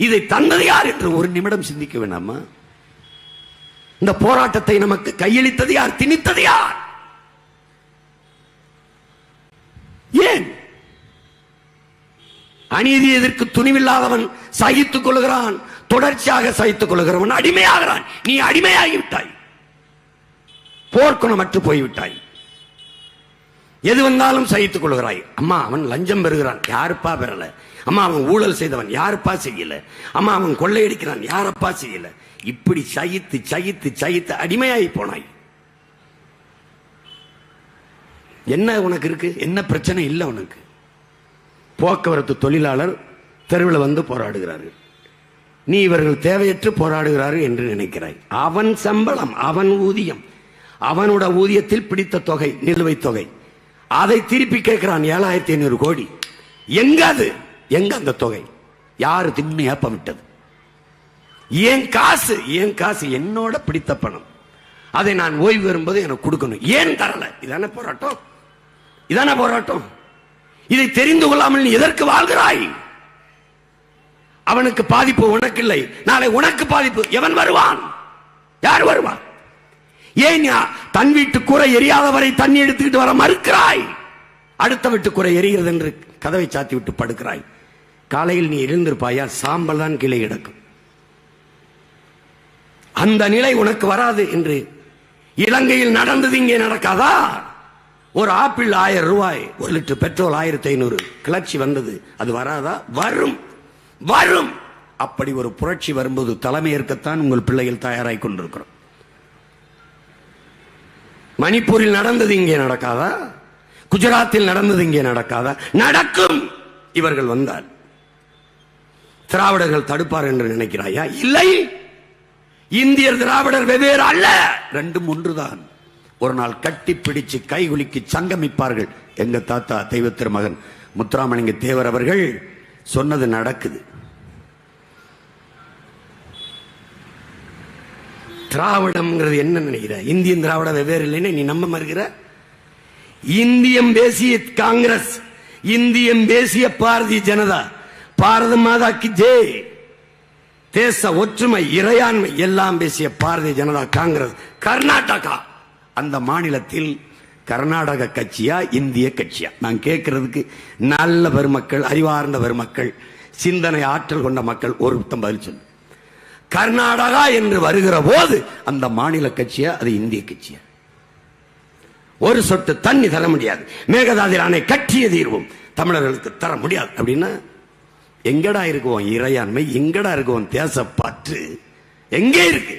இதை தந்தது யார் என்று ஒரு நிமிடம் சிந்திக்க வேண்டாமா? இந்த போராட்டத்தை நமக்கு கையளித்தது யார்? திணித்தது யார்? ஏன் அநீதி எதற்கு துணிவில்லாதவன் சகித்துக் கொள்கிறான், தொடர்ச்சியாக சகித்துக் கொள்கிறவன் அடிமையாகிறான். நீ அடிமையாகிவிட்டாய், போர்க்குணமற்று போய்விட்டாய். எது வந்தாலும் சகித்துக் கொள்கிறாய். அம்மா அவன் லஞ்சம் பெறுகிறான், யாருப்பா பெறல? அம்மா அவன் ஊழல் செய்தவன், யாருப்பா செய்யல? அம்மா அவன் கொள்ளையடிக்கிறான், யாரப்பா செய்யல? இப்படி சகித்து சகித்து சகித்து அடிமையாகி போனாய். என்ன உனக்கு இருக்கு? என்ன பிரச்சனை இல்லை உனக்கு? போக்குவரத்து தொழிலாளர் தெருவில் வந்து போராடுகிறார்கள். நீ இவர்கள் தேவையற்று போராடுகிறார்கள் என்று நினைக்கிறாய். அவன் சம்பளம், அவன் ஊதியம், அவனோட ஊதியத்தில் பிடித்த தொகை, நிலுவைத் தொகை, அதை திருப்பி கேட்கிறான் 7500 கோடி. எங்க அது? எங்க அந்த தொகை? யாரு தின்னு ஏப்பம் விட்டது? ஏன் காசு? ஏன் காசு? என்னோட பிடித்த பணம், அதை நான் ஓய்வு வரும்போது எனக்கு கொடுக்கணும். ஏன் தரல? இதான போராட்டம்? இதான போராட்டம்? இதை தெரிந்து கொள்ளாமல் நீ எதற்கு வாழ்கிறாய்? அவனுக்கு பாதிப்பு உனக்கு இல்லை, நாளை உனக்கு பாதிப்பு. எவன் வருவான்? யார் வருவான்? ஏன் தன் வீட்டு கூரை எரியாதவரை தண்ணி எடுத்துக்கிட்டு வர மறுக்கிறாய்? அடுத்த வீட்டு கூரை எரிகிறது என்று கதவை சாத்தி விட்டு படுக்கிறாய். காலையில் நீ எழுந்திருப்பாயா, சாம்பல் தான் கீழே கிடக்கும். அந்த நிலை உனக்கு வராது என்று இலங்கையில் நடந்தது இங்கே நடக்காதா? ஒரு ஆப்பிள் 1000 ரூபாய், 1 லிட்டர் பெட்ரோல் 1500, கிளர்ச்சி வந்தது. அது வராதா? வரும் வரும். அப்படி ஒரு புரட்சி வரும்போது தலைமை ஏற்கத்தான் உங்கள் பிள்ளைகள் தயாராகி கொண்டிருக்கிறோம். மணிப்பூரில் நடந்தது இங்கே நடக்காதா? குஜராத்தில் நடந்தது இங்கே நடக்காதா? நடக்கும். இவர்கள் வந்தால் திராவிடர்கள் தடுப்பார் என்று நினைக்கிறாயா? இல்லை. இந்தியர் திராவிடர் வெவ்வேறு அல்ல, ரெண்டும் ஒன்றுதான். ஒரு நாள் கட்டி பிடிச்சு கைகுலுக்கி சங்கமிப்பார்கள். எங்க தாத்தா தெய்வ திருமகன் முத்துராமலிங்க தேவர் அவர்கள் சொன்னது நடக்குது. திராவிடம்ங்கிறது என்ன நினைக்கிற? இந்தியன் திராவிட வெவ்வேறு இல்லைன்னு நீ நம்ப மறுக்கிற? இந்தியம் தேசிய காங்கிரஸ், இந்தியம் தேசிய பாரதிய ஜனதா, பாரத மாதா கி ஜெய், தேச ஒற்றுமை இறையாண்மை எல்லாம் பேசிய பாரதிய ஜனதா காங்கிரஸ். கர்நாடகா, அந்த மாநிலத்தில் கர்நாடக கட்சியா இந்திய கட்சியா? நான் கேட்கறதுக்கு நல்ல பெருமக்கள், அறிவார்ந்த பெருமக்கள், சிந்தனை ஆற்றல் கொண்ட மக்கள் ஒருத்தம் பதில் சொல்லு. கர்நாடகா என்று வருகிற போது அந்த மாநில கட்சியா அது இந்திய கட்சியா? ஒரு சொட்டு தண்ணி தர முடியாது. மேகதாது அணை கட்டிய தீர்வும் தமிழர்களுக்கு தர முடியாது அப்படின்னா எங்கடா இருக்குவோம் இறையாண்மை? எங்கடா இருக்குவோம் தேசப்பற்று? எங்கே இருக்கு?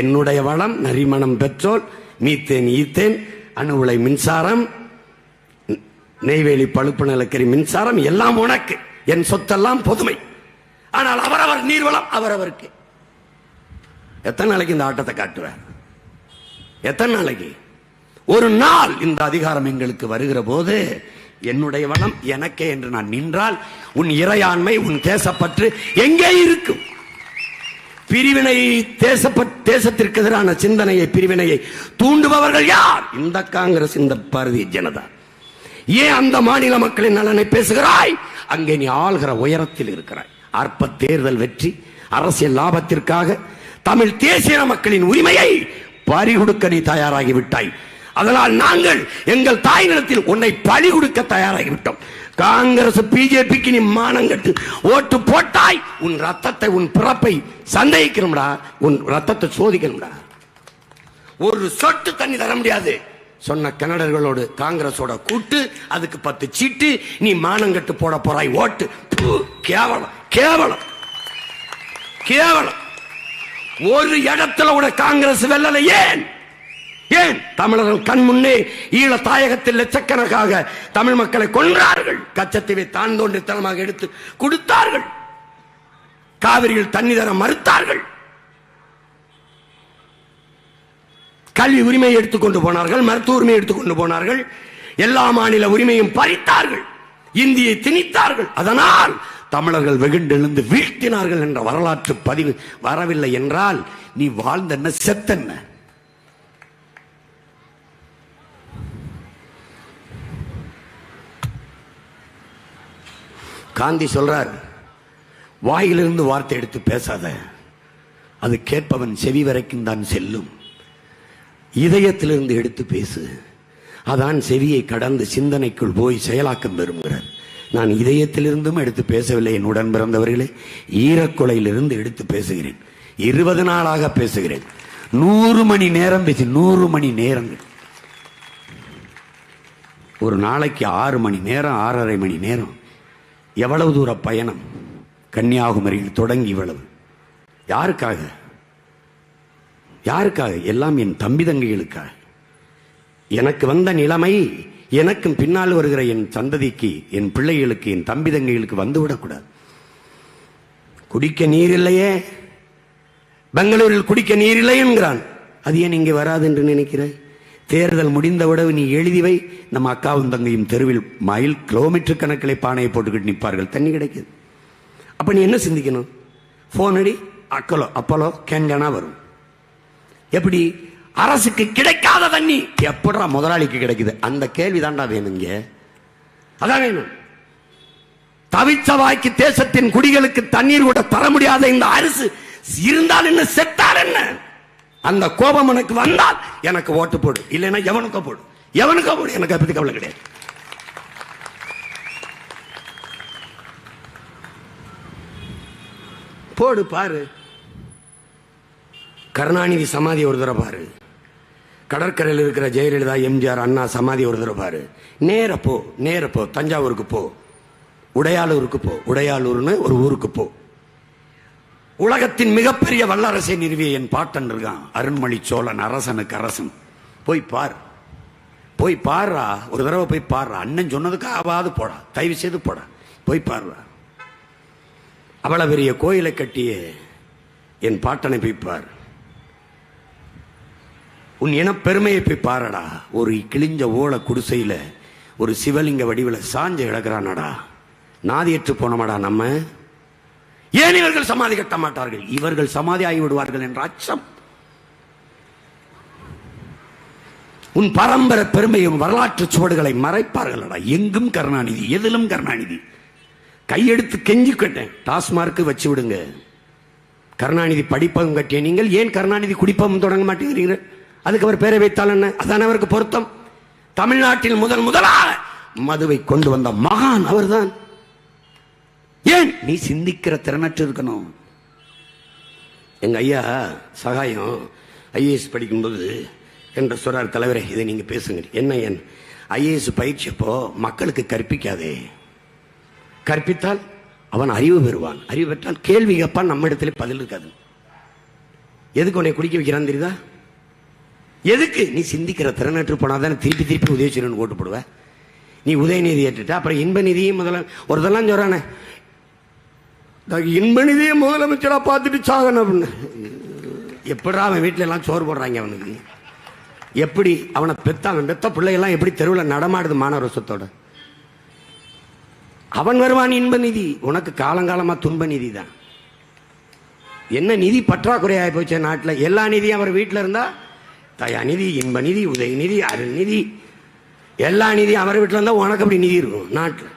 என்னுடைய வளம் நரிமணம் பெட்ரோல், மீத்தேன் ஈத்தேன், அணு உலை மின்சாரம், நெய்வேலி பழுப்பு நிலக்கரி மின்சாரம் எல்லாம் உனக்கு, என் சொத்தெல்லாம் பொதுமை. ஆனால் அவரவர் நீர்வளம் அவரவருக்கு. எத்தனை நாளைக்கு இந்த ஆட்டத்தை காட்டுவார்? எத்தனை நாளைக்கு? ஒரு நாள் இந்த அதிகாரம் எங்களுக்கு வருகிற போது என்னுடைய வளம் எனக்கே என்று நான் நின்றால் உன் இறையாண்மை, உன் தேசப்பற்று எங்கே இருக்கும்? பிரிவினை, தேசத்திற்கு எதிரான சிந்தனையை, பிரிவினையை தூண்டுபவர்கள் யார்? இந்த காங்கிரஸ், இந்த பாரதிய ஜனதா. ஏன் அந்த மாநில மக்களின் நலனை பேசுகிறாய்? அங்கே நீ ஆள்கிற உயரத்தில் இருக்கிறாய். அற்ப தேர்தல் வெற்றி, அரசியல் லாபத்திற்காக தமிழ் தேசிய மக்களின் உரிமையை பறிகொடுக்க நீ தயாராகி விட்டாய். அதனால் நாங்கள் எங்கள் தாய் நிலத்தில் உன்னை பலி கொடுக்க தயாராகிவிட்டோம். காங்கிரஸ் பிஜேபிக்கு நீ மானங்கட்டு ஓட்டு போட்டாய். உன் ரத்தத்தை, உன் பிறப்பை சந்தேகிக்கணும்டா, உன் ரத்தத்தை சோதிக்கணும்டா. ஒரு சொட்டு தண்ணி தர முடியாது சொன்ன கன்னடர்களோடு காங்கிரஸோட கூட்டு, அதுக்கு 10 சீட்டு, நீ மானங்கட்டு போட போறாய் ஓட்டு. கேவலம் கேவலம் கேவலம். ஒரு இடத்துல கூட காங்கிரஸ் வெல்லல. ஏன்? ஏன்? தமிழர்கள் கண் முன்னே ஈழ தாயகத்தில் லட்சக்கணக்காக தமிழ் மக்களை கொன்றார்கள். கச்சத்தீவை தான் தோன்றித்தனமாக எடுத்து கொடுத்தார்கள். காவிரியில் தண்ணி தர மறுத்தார்கள். கல்வி உரிமையை எடுத்துக்கொண்டு போனார்கள், மருத்துவ உரிமையை எடுத்துக்கொண்டு போனார்கள், எல்லா மாநில உரிமையும் பறித்தார்கள், இந்தியை திணித்தார்கள். அதனால் தமிழர்கள் வெகுண்டெழுந்து வீழ்த்தினார்கள் என்ற வரலாற்று பதிவு வரவில்லை என்றால் நீ வாழ்ந்தென்ன செத்தென்ன? காந்தி சொல்றார், வாயிலிருந்து வார்த்தை எடுத்து பேசாத, அது கேட்பவன் செவி வரைக்கும் தான் செல்லும். இதயத்திலிருந்து எடுத்து பேசு, அதான் செவியை கடந்து சிந்தனைக்குள் போய் செயலாக்கம் பெறுகிறார். நான் இதயத்திலிருந்தும் எடுத்து பேசவில்லை என் உடன் பிறந்தவர்களே, ஈரக்குலையிலிருந்து எடுத்து பேசுகிறேன். 20 நாளாக பேசுகிறேன். 100 மணி நேரம் பேசி, 100 மணி நேரங்கள். ஒரு நாளைக்கு 6 மணி நேரம், 6.5 மணி நேரம். எவ்வளவு தூர பயணம்? கன்னியாகுமரியில் தொடங்கி இவ்வளவு. யாருக்காக? யாருக்காக? எல்லாம் என் தம்பி தங்கைகளுக்காக. எனக்கு வந்த நிலைமை எனக்கும் பின்னால் வருகிற என் சந்ததிக்கு, என் பிள்ளைகளுக்கு, என் தம்பி தங்கைகளுக்கு வந்துவிடக்கூடாது. குடிக்க நீர் இல்லையே, பெங்களூரில் குடிக்க நீர் இல்லை என்கிறான். அது ஏன் இங்கே வராது என்று நினைக்கிறாய்? தேர்தல் முடிந்தவுடன் நீ எழுதிவை, நம்ம அக்காவும் தங்கையும் தெருவில் மைல் கிலோமீட்டர் கணக்கிலே பானையை போட்டுக்கிட்டு நிற்பார்கள், தண்ணி கிடைக்குது. அப்ப நீ என்ன சிந்திக்கணும்? போன் அடி, அப்பலோ கேன்கானா வரும். எப்படி? அரசுக்கு கிடைக்காத தண்ணி எப்படா முதலாளிக்கு கிடைக்குது? அந்த கேள்வி தாண்டா வேணுங்க. அதான் வேணும். தவிச்ச வாய்க்கு தேசத்தின் குடிகளுக்கு தண்ணீர் கூட தர முடியாத இந்த அரசு இருந்தால் என்ன, செத்தால் என்ன? அந்த கோபம் எனக்கு வந்தால் எனக்கு ஓட்டு போடு, இல்லைன்னா எவனுக்கோ போடு, எவனுக்கோ போடு, எனக்கு அதை பத்தி கவலை கிடையாது. போடு பாரு. கருணாநிதி சமாதி ஒரு தடவை பாரு. கடற்கரையில் இருக்கிற ஜெயலலிதா, எம்ஜிஆர், அண்ணா சமாதி ஒரு தடவை பாரு. நேர போ தஞ்சாவூருக்கு போ, உடையாளூருக்கு போ. உடையாளூர்னு ஒரு ஊருக்கு போ. உலகத்தின் மிகப்பெரிய வல்லரசை நிறுவிய என் பாட்டன் இருக்கான், அருண்மொழி சோழன், அரசனுக்கு அரசன். போய் பார், போய் பாருடா, ஒரு தடவை போய் பாருடா. அண்ணன் சொன்னதுக்கு ஆவாது போடா, தயவு செய்து போடா, போய் பாருடா. அவ்வளவு பெரிய கோயிலை கட்டிய என் பாட்டனை போய் பார். உன் இனப்பெருமையை போய் பாருடா. ஒரு கிழிஞ்ச ஓலை குடிசையில ஒரு சிவலிங்க வடிவில் சாஞ்ச கிடக்கிறானடா. நாதியற்று போனமாடா நம்ம. ஏன் இவர்கள் சமாதி கட்ட மாட்டார்கள்? இவர்கள் சமாதி ஆகிவிடுவார்கள் என்ற அச்சம். உன் பரம்பரை பெருமையும் வரலாற்று சுவடுகளை மறைப்பார்களடா. எங்கும் கருணாநிதி, எதிலும் கருணாநிதி. கையெடுத்து கெஞ்சி கேட்டேன், டாஸ்மார்க்கு வச்சு விடுங்க. கருணாநிதி படிப்பகம் கட்டிய நீங்கள் ஏன் கருணாநிதி குடிப்பகம் தொடங்க மாட்டேங்கிறீங்க? அதுக்கு அவர் பேரை வைத்தால் என்ன? அதான் அவருக்கு பொருத்தம். தமிழ்நாட்டில் முதலாக மதுவை கொண்டு வந்த மகான் அவர்தான். ஏன் நீ சிந்திக்கிற திறனற்று இருக்கணும். எங்க ஐயா சகாயம் ஐஏஎஸ் படிக்கும்போது என்ற சொல்றார், தலைவரே இதை நீங்க பேசுங்க. என்ன ஐஏஎஸ் பயிற்சி அப்போ மக்களுக்கு கற்பிக்காதே, கற்பித்தால் அவன் அறிவு பெறுவான், அறிவு பெற்றால் கேள்வி கேட்பான், நம்ம இடத்துல பதில் இருக்காது. எதுக்கு உன்னை குடிக்க வைக்கிறான் தெரியுதா? எதுக்கு? நீ சிந்திக்கிற திறனற்று போனாதானே திருப்பி உதயசூரியன் ஓட்டு போடுவ. நீ உதயநிதி ஏற்றுட்ட, அப்புறம் இன்ப நிதியும் ஒருத்தெல்லாம் சொல்றானே, இன்ப நிதியை முதலமைச்சரா பார்த்துட்டு சாகணும் அப்படின்னு. எப்படா அவன் வீட்டுல எல்லாம் சோறு போடுறாங்க அவனுக்கு? எப்படி அவனை பெத்த பிள்ளைகள்லாம் எப்படி தெருவில் நடமாடுது மானரசத்தோட? அவன் வருவான் இன்ப நிதி, உனக்கு காலங்காலமா துன்ப நிதி தான். என்ன நிதி பற்றாக்குறையாகி போச்சு நாட்டில். எல்லா நிதியும் அவர் வீட்டில் இருந்தா தயாநிதி, இன்ப நிதி, உதயநிதி, அருள் நிதி, எல்லா நிதியும் அவர் வீட்டில் இருந்தா உனக்கு அப்படி நிதி இருக்கும் நாட்டில்.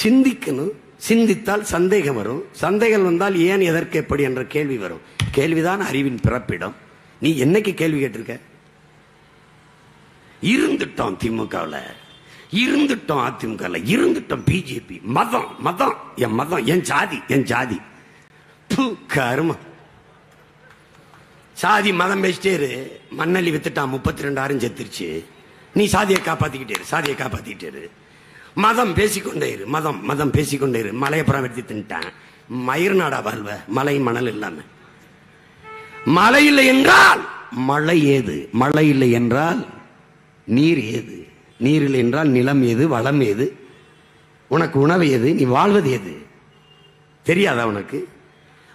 சிந்திக்கணும். சிந்தித்தால் சந்தேகம் வரும். சந்தேகம் வந்தால் ஏன், எதற்கு, எப்படி என்ற கேள்வி வரும். கேள்விதான் அறிவின் பிறப்பிடம். நீ என்னைக்கு கேள்வி கேட்டிருக்க? இருந்துட்டோம் திமுகவில், இருந்துட்டோம் அதிமுக, இருந்துட்டோம் பிஜேபி. மதம் மதம் என் மதம், என் ஜாதி, என் ஜாதி. கரும சாதி மதம் பேசிட்டே மண்ணள்ளி வித்துட்டான். 32,000 செத்துருச்சு. நீ சாதியை காப்பாத்திக்கிட்டே, சாதியை காப்பாத்திக்கிட்டே. மதம் பேசிக்கொண்டே இரு, மதம் மதம் பேசிக்கொண்டே இரு. மலையப்புறம் எடுத்து தின்ட்டான். மயிர் நாடா வாழ்வ, மலை மணல் இல்லாம. மழை இல்லை என்றால் மழை ஏது? மழை இல்லை என்றால் நீர் ஏது? நீர் இல்லை என்றால் நிலம் ஏது? வளம் ஏது? உனக்கு உணவு ஏது? நீ வாழ்வது ஏது? தெரியாதா உனக்கு?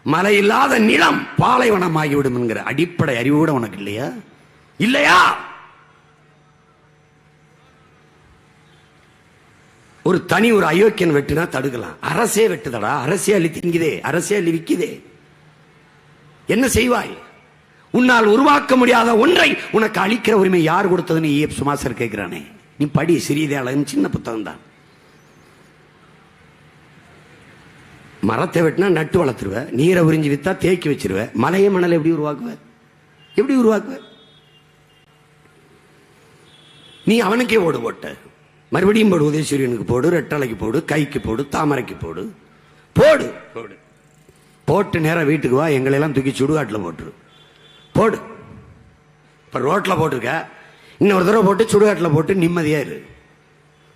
மழை இல்லாத நிலம் பாலைவனம் ஆகிவிடும் என்கிற அடிப்படை அறிவு கூட உனக்கு இல்லையா? இல்லையா? ஒரு தனி ஒரு அயோக்கியன் வெட்டுனா தடுக்கலாம். அரசே வெட்டுதடா, அரசே அள்ளி திங்குதே, அரசே அள்ளி விக்குதே. என்ன செய்வாய்? உன்னால் உருவாக்க முடியாத ஒன்றை உனக்கு அளிக்கிற உரிமை யார் கொடுத்ததுன்னு ஈஎப் சுமாசர் கேட்கிறானே. நீ படி, சிறியதே அழகு, சின்ன புத்தகம் தான். மரத்தை வெட்டினா நட்டு வளர்த்துருவ, நீரை உறிஞ்சி வித்தா தேக்கி வச்சிருவ. மலைய மணல் எப்படி உருவாக்குவ? எப்படி உருவாக்குவ? நீ அவனுக்கே ஓடு போட்ட, மறுபடியும் போடு. உதயசூரியனுக்கு போடு, ரெட்டலைக்கு போடு, கைக்கு போடு, தாமரைக்கு போடு, போடு போடு. போட்டு நேரம் வீட்டுக்கு வா, எங்களெல்லாம் தூக்கி சுடுகாட்டில் போட்டுரு. போடு. இப்போ ரோட்டில் போட்டிருக்க, இன்னொரு தடவை போட்டு சுடுகாட்டில் போட்டு நிம்மதியா இரு.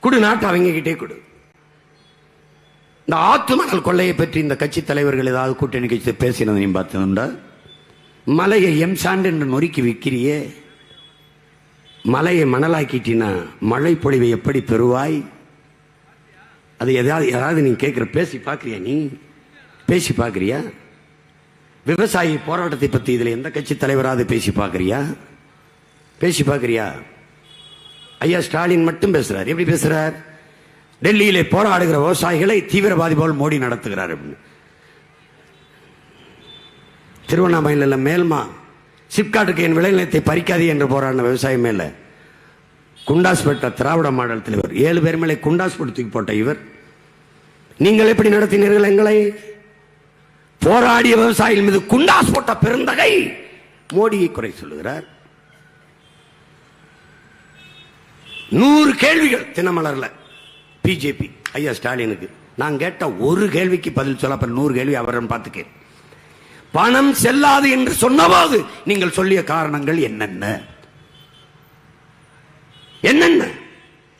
குடு, நாட்டு அவங்க கிட்டே கொடு. இந்த ஆத்து மணல் கொள்ளையை பற்றி இந்த கட்சி தலைவர்கள் ஏதாவது கூட்டணி கட்சி பேசினதையும் பார்த்ததுண்டா? மலையை எம்சாண்ட் என்று நொறுக்கி விற்கிறியே, மலையை மணலாக்கிட்டினா மழை பொழிவை எப்படி பெறுவாய்? அது ஏதாவது நீ கேட்கிற, பேசி பார்க்கறியா? நீ பேசி பார்க்கறியா? விவசாயி போராட்டத்தை பற்றி இதுல எந்த கட்சி தலைவராது பேசி பார்க்கறியா? பேசி பார்க்கறியா? ஐயா ஸ்டாலின் மட்டும் பேசுறார். எப்படி பேசுறார்? டெல்லியிலே போராடுகிற விவசாயிகளை தீவிரவாதி போல் மோடி நடத்துகிறார் அப்படின்னு. திருவண்ணாமலையில் மேல்மா சிப்காட்டுக்கு என் விளைநிலத்தை பறிக்காதே என்று போராடின விவசாயம் மேல குண்டாஸ்பேட்ட திராவிட மாடல் தலைவர் 7 பேர் மேலே குண்டாஸ் போட்டு தூக்கி போட்ட இவர், நீங்கள் எப்படி நடத்தினீர்கள் எங்களை? போராடிய விவசாயிகள் மீது குண்டாஸ் போட்ட பெருந்தகை மோடியை குறை சொல்லுகிறார். 100 கேள்விகள் தினமலர்ல பிஜேபி ஐயா ஸ்டாலினுக்கு நான் கேட்ட ஒரு கேள்விக்கு பதில் சொல்ல, அப்ப 100 கேள்வி அவரை பார்த்துக்கேன். பணம் செல்லாது என்று சொன்னபோது நீங்கள் சொல்லிய காரணங்கள் என்னென்ன? என்னென்ன?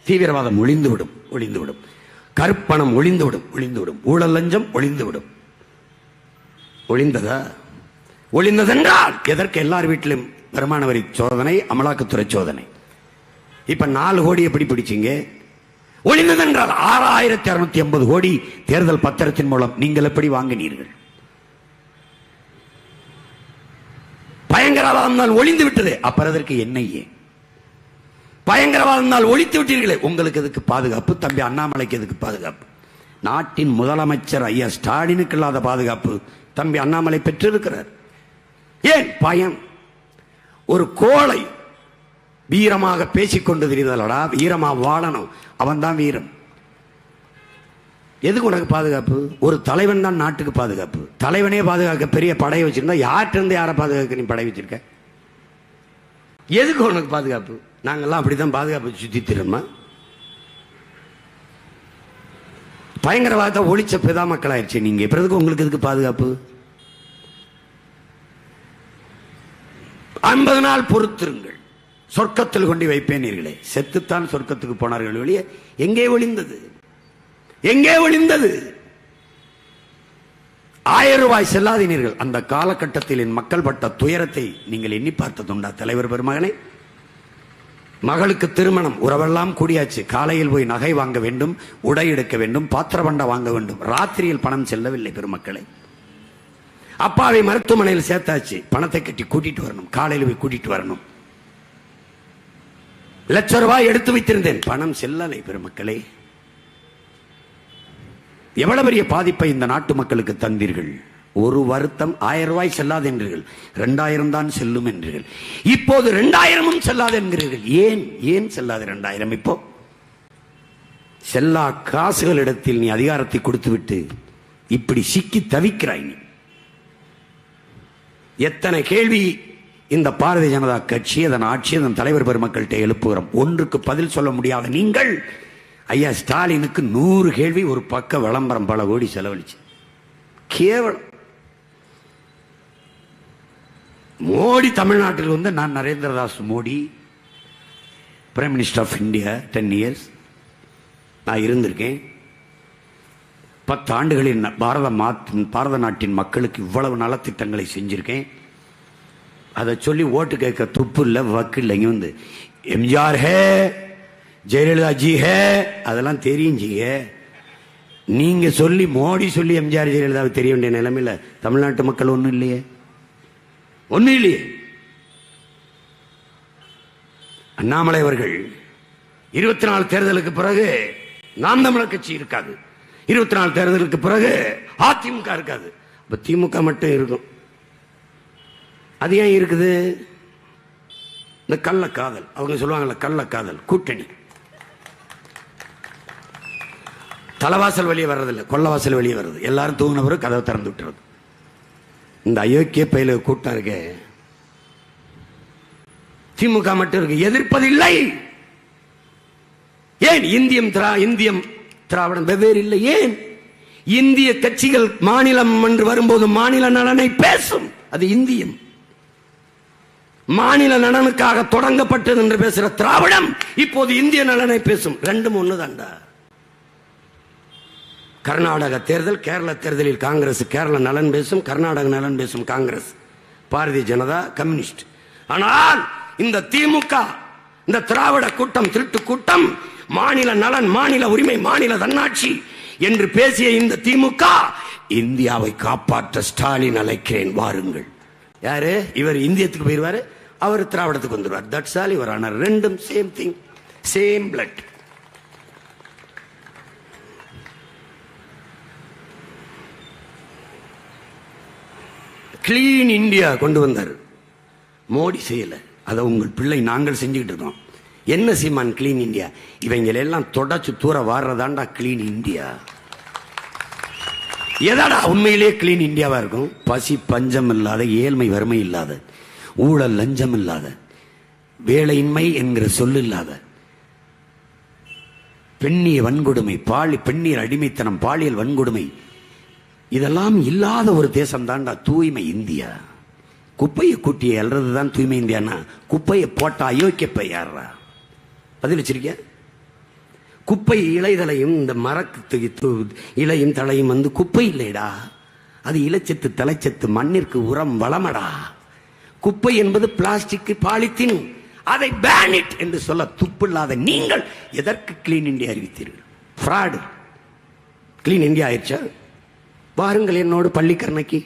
தீவிரவாதம் ஒளிந்துவிடும், ஒளிந்துவிடும். கருப்பணம் ஒளிந்துவிடும், ஒளிந்துவிடும். ஊழல் லஞ்சம் ஒளிந்துவிடும். ஒளிந்ததா? ஒளிந்ததென்றால் எதற்கு எல்லார் வீட்டிலும் வருமான வரி சோதனை, அமலாக்கத்துறை சோதனை? இப்ப 4 கோடி எப்படி பிடிச்சீங்க? ஒளிந்ததென்றால் 6650 கோடி தேர்தல் பத்திரத்தின் மூலம் நீங்கள் எப்படி வாங்கினீர்கள்? பயங்கரவாதம் ஒளிந்து விட்டது, அப்புறம் அதற்கு என்ஐஏ. பயங்கரவாதம் ஒழித்து விட்டீர்களே, உங்களுக்கு எதுக்கு பாதுகாப்பு? தம்பி அண்ணாமலைக்கு எதுக்கு பாதுகாப்பு? நாட்டின் முதலமைச்சர் ஐயா ஸ்டாலினுக்கு இல்லாத பாதுகாப்பு தம்பி அண்ணாமலை பெற்றிருக்கிறார். ஏன் பயம்? ஒரு கோழை வீரமாக பேசிக்கொண்டு தெரியுதல்லடா, வீரமா வாழணும், அவன் தான் வீரன். எதுக்கு உனக்கு பாதுகாப்பு? ஒரு தலைவன் தான் நாட்டுக்கு பாதுகாப்பு. தலைவனே பாதுகாக்க பெரிய படையை வச்சிருந்தா யார்கிட்ட இருந்து யாரை பாதுகாக்க நீ படை வச்சிருக்க? எதுக்கு உனக்கு பாதுகாப்பு? நாங்கெல்லாம் அப்படித்தான் பாதுகாப்பு சுத்தி திரும்ப. பயங்கரவாதத்தை ஒழிச்ச பெதா மக்கள் ஆயிடுச்சு நீங்க. பிறகு உங்களுக்கு எதுக்கு பாதுகாப்பு? 50 நாள் பொறுத்திருங்கள், சொர்க்கத்தில் கொண்டு வைப்பேனீர்களே. செத்துத்தான் சொர்க்கத்துக்கு போனார்கள் வெளியே. எங்கே ஒளிந்தது? எங்கே ஒளிந்தது? 1000 ரூபாய் செல்லாதீர்கள். அந்த காலகட்டத்தில் என் மக்கள் பட்ட துயரத்தை நீங்கள் எண்ணி பார்த்ததுண்டா தலைவர் பெருமகனே? மகளுக்கு திருமணம், உறவெல்லாம் கூடியாச்சு. காலையில் போய் நகை வாங்க வேண்டும், உடை எடுக்க வேண்டும், பாத்திரபண்ட வாங்க வேண்டும். ராத்திரியில் பணம் செல்லவில்லை பெருமக்களை. அப்பாவை மருத்துவமனையில் சேர்த்தாச்சு, பணத்தை கட்டி கூட்டிட்டு வரணும், காலையில் போய் கூட்டிட்டு வரணும். லட்ச ரூபாய் எடுத்து வைத்திருந்தேன், பணம் செல்லலை பெருமக்களே. எவ்வளவு பெரிய பாதிப்பை இந்த நாட்டு மக்களுக்கு தந்தீர்கள். ஒரு வருத்தம், 1000 ரூபாய் செல்லாது என்றீர்கள், 2000 தான் செல்லும் என்றீர்கள். இப்போது 2000 செல்லாது என்கிறீர்கள். ஏன் ஏன் செல்லாது 2000? இப்போ செல்லா காசுகளிடத்தில் நீ அதிகாரத்தை கொடுத்து விட்டு இப்படி சிக்கி தவிக்கிறாய். நீ எத்தனை கேள்வி இந்த பாரதிய ஜனதா கட்சி, அதன் ஆட்சி, அதன் தலைவர் பெருமக்கள்கிட்ட எழுப்புகிறோம். ஒன்றுக்கு பதில் சொல்ல முடியாத நீங்கள் ஐயா ஸ்டாலினுக்கு 100 கேள்வி, ஒரு பக்க விளம்பரம், பல கோடி செலவழிச்சு. கேவலம். மோடி தமிழ்நாட்டில் வந்து, நான் Narendradas Modi prime minister of India 10 years நான் இருந்திருக்கேன். 10 ஆண்டுகளில் பாரத நாட்டின் மக்களுக்கு இவ்வளவு நலத்திட்டங்களை செஞ்சிருக்கேன். அதை சொல்லி ஓட்டு கேட்க துப்பு இல்லை, வக்கு இல்லை. இங்க வந்து எம்ஜிஆர் ஹே, ஜெயலலிதா ஜி ஹே, அதெல்லாம் தெரியுஞ்சிங்க. நீங்க சொல்லி, மோடி சொல்லி எம்ஜிஆர் ஜெயலலிதாவை தெரிய வேண்டிய நிலைமையில தமிழ்நாட்டு மக்கள் ஒன்றும் இல்லையே, ஒன்றும் இல்லையே. அண்ணாமலை அவர்கள் 24 தேர்தலுக்கு பிறகு நாம் தமிழர் கட்சி இருக்காது, 24 தேர்தலுக்கு பிறகு அதிமுக இருக்காது, இப்ப திமுக மட்டும் இருக்கும். அது ஏன் இருக்குது? இந்த கள்ளக்காதல், அவங்க சொல்லுவாங்கல்ல கள்ளக்காதல் கூட்டணி. தலைவாசல் வெளியே வர்றதில்லை, கொள்ளவாசல் வெளியே வர்றது. எல்லாரும் தூங்கின பிறகு கதவை திறந்து விட்டுறது. இந்த அயோக்கிய பயில கூட்டம் இருக்கு. திமுக மட்டும் இருக்கு, எதிர்ப்பதில்லை. ஏன்? இந்தியம் திராவிடம் வெவ்வேறு இல்லை. ஏன்? இந்திய கட்சிகள் மாநிலம் என்று வரும்போது மாநில நலனை பேசும். அது இந்தியம். மாநில நலனுக்காக தொடங்கப்பட்டது என்று பேசுற திராவிடம் இப்போது இந்திய நலனை பேசும். ரெண்டும் ஒண்ணுதான்டா. கர்நாடக தேர்தல், கேரள தேர்தலில் காங்கிரஸ் கேரள நலன் பேசும், கர்நாடக நலன் பேசும் காங்கிரஸ், பாரதிய ஜனதா கம்யூனிஸ்ட். ஆனால் இந்த திமுக, இந்த திராவிட கூட்டம், திருட்டு கூட்டம், மாநில நலன், மாநில உரிமை, மாநில தன்னாட்சி என்று பேசிய இந்த திமுக, இந்தியாவை காப்பாற்ற ஸ்டாலின் அழைக்கிறேன் வாருங்கள். யாரு இவர்? இந்தியத்துக்கு போயிருவாரு, அவர் திராவிடத்துக்கு வந்துருவார். That's all your honour. ரெண்டும் same thing, same blood. Clean India கொண்டு வந்தார், மோடி செய்யல. அதை உங்கள் பிள்ளை நாங்கள் செஞ்சுக்கிட்டு இருக்கோம். என்ன சீமான் கிளீன் இந்தியா? இவங்க எல்லாம் தொடச்சு தூர வாடுறதாண்டா கிளீன் இந்தியா. எதாடா உண்மையிலேயே கிளீன் இந்தியாவா இருக்கும்? பசி பஞ்சம் இல்லாத, ஏழ்மை வறுமை இல்லாத, ஊழல் லஞ்சம் இல்லாத, வேலையின்மை என்கிற சொல்லு இல்லாத, பெண்ணிய வன்கொடுமை, பெண்ணியர் அடிமைத்தனம், பாலியல் வன்கொடுமை இதெல்லாம் இல்லாத ஒரு தேசம் தான்டா தூய்மை இந்தியா. குப்பையை கூட்டி அல்றதுதான் தூய்மை இந்தியானா, குப்பையை போட்டா அயோக்கிய பையாடுறா பதில் வச்சிருக்க. குப்பை இலைதலையும் இந்த மரத்து இலையும் தலையும் வந்து குப்பை இல்லைடா, அது இலைச்சத்து தலைச்சத்து, மண்ணிற்கு உரம் வளமடா. குப்பை என்பது பிளாஸ்டிக், பாலித்தீன், அதை பேனிட் என்று சொல்ல துப்பில்லாத நீங்கள் எதற்கு கிளீன் இந்தியா அறிவித்தீர்கள்? ஃப்ராடு. கிளீன் இந்தியா ஆயிடுச்சா? வாருங்கள் என்னோடு பள்ளிக்கரணைக்கு.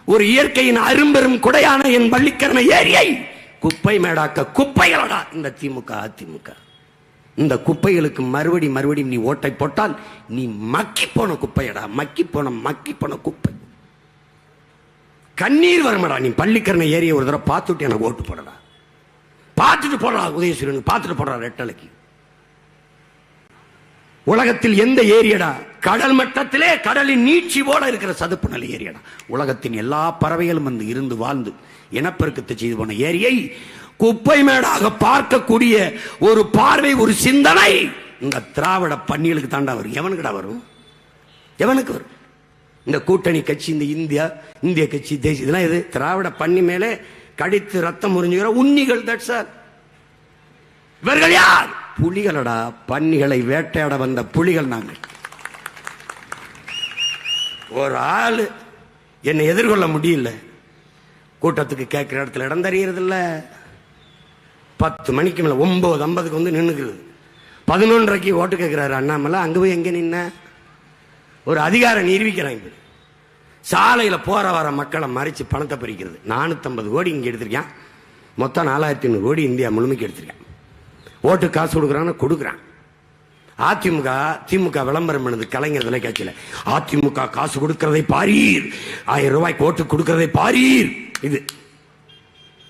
ஒரு இயற்கையின் அரும்பெரும் குடையான என் பள்ளிக்கரணை ஏரியை குப்பை மேடாக்க குப்பைகளடா இந்த திமுக அதிமுக. இந்த குப்பைகளுக்கு மறுபடியும் நீ ஓட்டை போட்டால் நீ மக்கி போன குப்பையடா, மக்கி போன குப்பை. கண்ணீர் வரமடா. நீ பள்ளிக்கரணை ஏரியை ஒரு தடவை பார்த்துட்டு எனக்கு ஓட்டு போடடா, பார்த்துட்டு போடுறா உதயசூரியன், பார்த்துட்டு போடுறா ரெட்டலைக்கு. உலகத்தில் எந்த ஏரியடா கடல் மட்டத்திலே கடலின் நீட்சி போல இருக்கிற சதுப்பு நிலை ஏரியடா? உலகத்தின் எல்லா பறவைகளும் வந்து இருந்து வாழ்ந்து இனப்பெருக்கத்தை செய்து போன ஏரியை குப்பை மேடாக பார்க்கக்கூடிய ஒரு பார்வை, ஒரு சிந்தனை இந்த திராவிட பன்னிகளுக்கு தாண்டா வரும். எவனுக்குடா வரும்? எவனுக்கு வரும்? இந்த கூட்டணி கட்சி, இந்த இந்திய கட்சி, தேசிய, இதெல்லாம் இது திராவிட பன்னி மேலே கடித்து ரத்தம் முறிஞ்சுகிற உண்ணிகள். That's all. இவர்கள் யார்? புலிகளடா. பன்னிகளை வேட்டையாட வந்த புலிகள் நாங்கள். ஒரு ஆளு என்னை எதிர்கொள்ள முடியல. கூட்டத்துக்கு கேட்கிற இடத்துல இடம் தெரியறது இல்ல. 10 மணிக்கு மேல 9:50 வந்து நின்னுக்குறது. 11:30 ஓட்டு கேட்கிறாரு அண்ணாமலை. அங்க போய் எங்க நின்ன? ஒரு அதிகாரம் நிரூபிக்கிறாங்க. சாலையில போற வர மக்களை மறிச்சு பணத்தை பறிக்கிறது. 450 கோடி இங்க எடுத்திருக்கான். மொத்தம் 4500 கோடி இந்தியா முழுமைக்கு எடுத்திருக்கான். ஓட்டு காசு கொடுக்குறான். திமுக விளம்பரம் பண்ணது கலைஞர் தொலைக்காட்சியில். அதிமுக காசு கொடுக்கிறதை பாரீர், 1000 ரூபாய்க்கு ஓட்டு கொடுக்கிறதை பாரீர். இது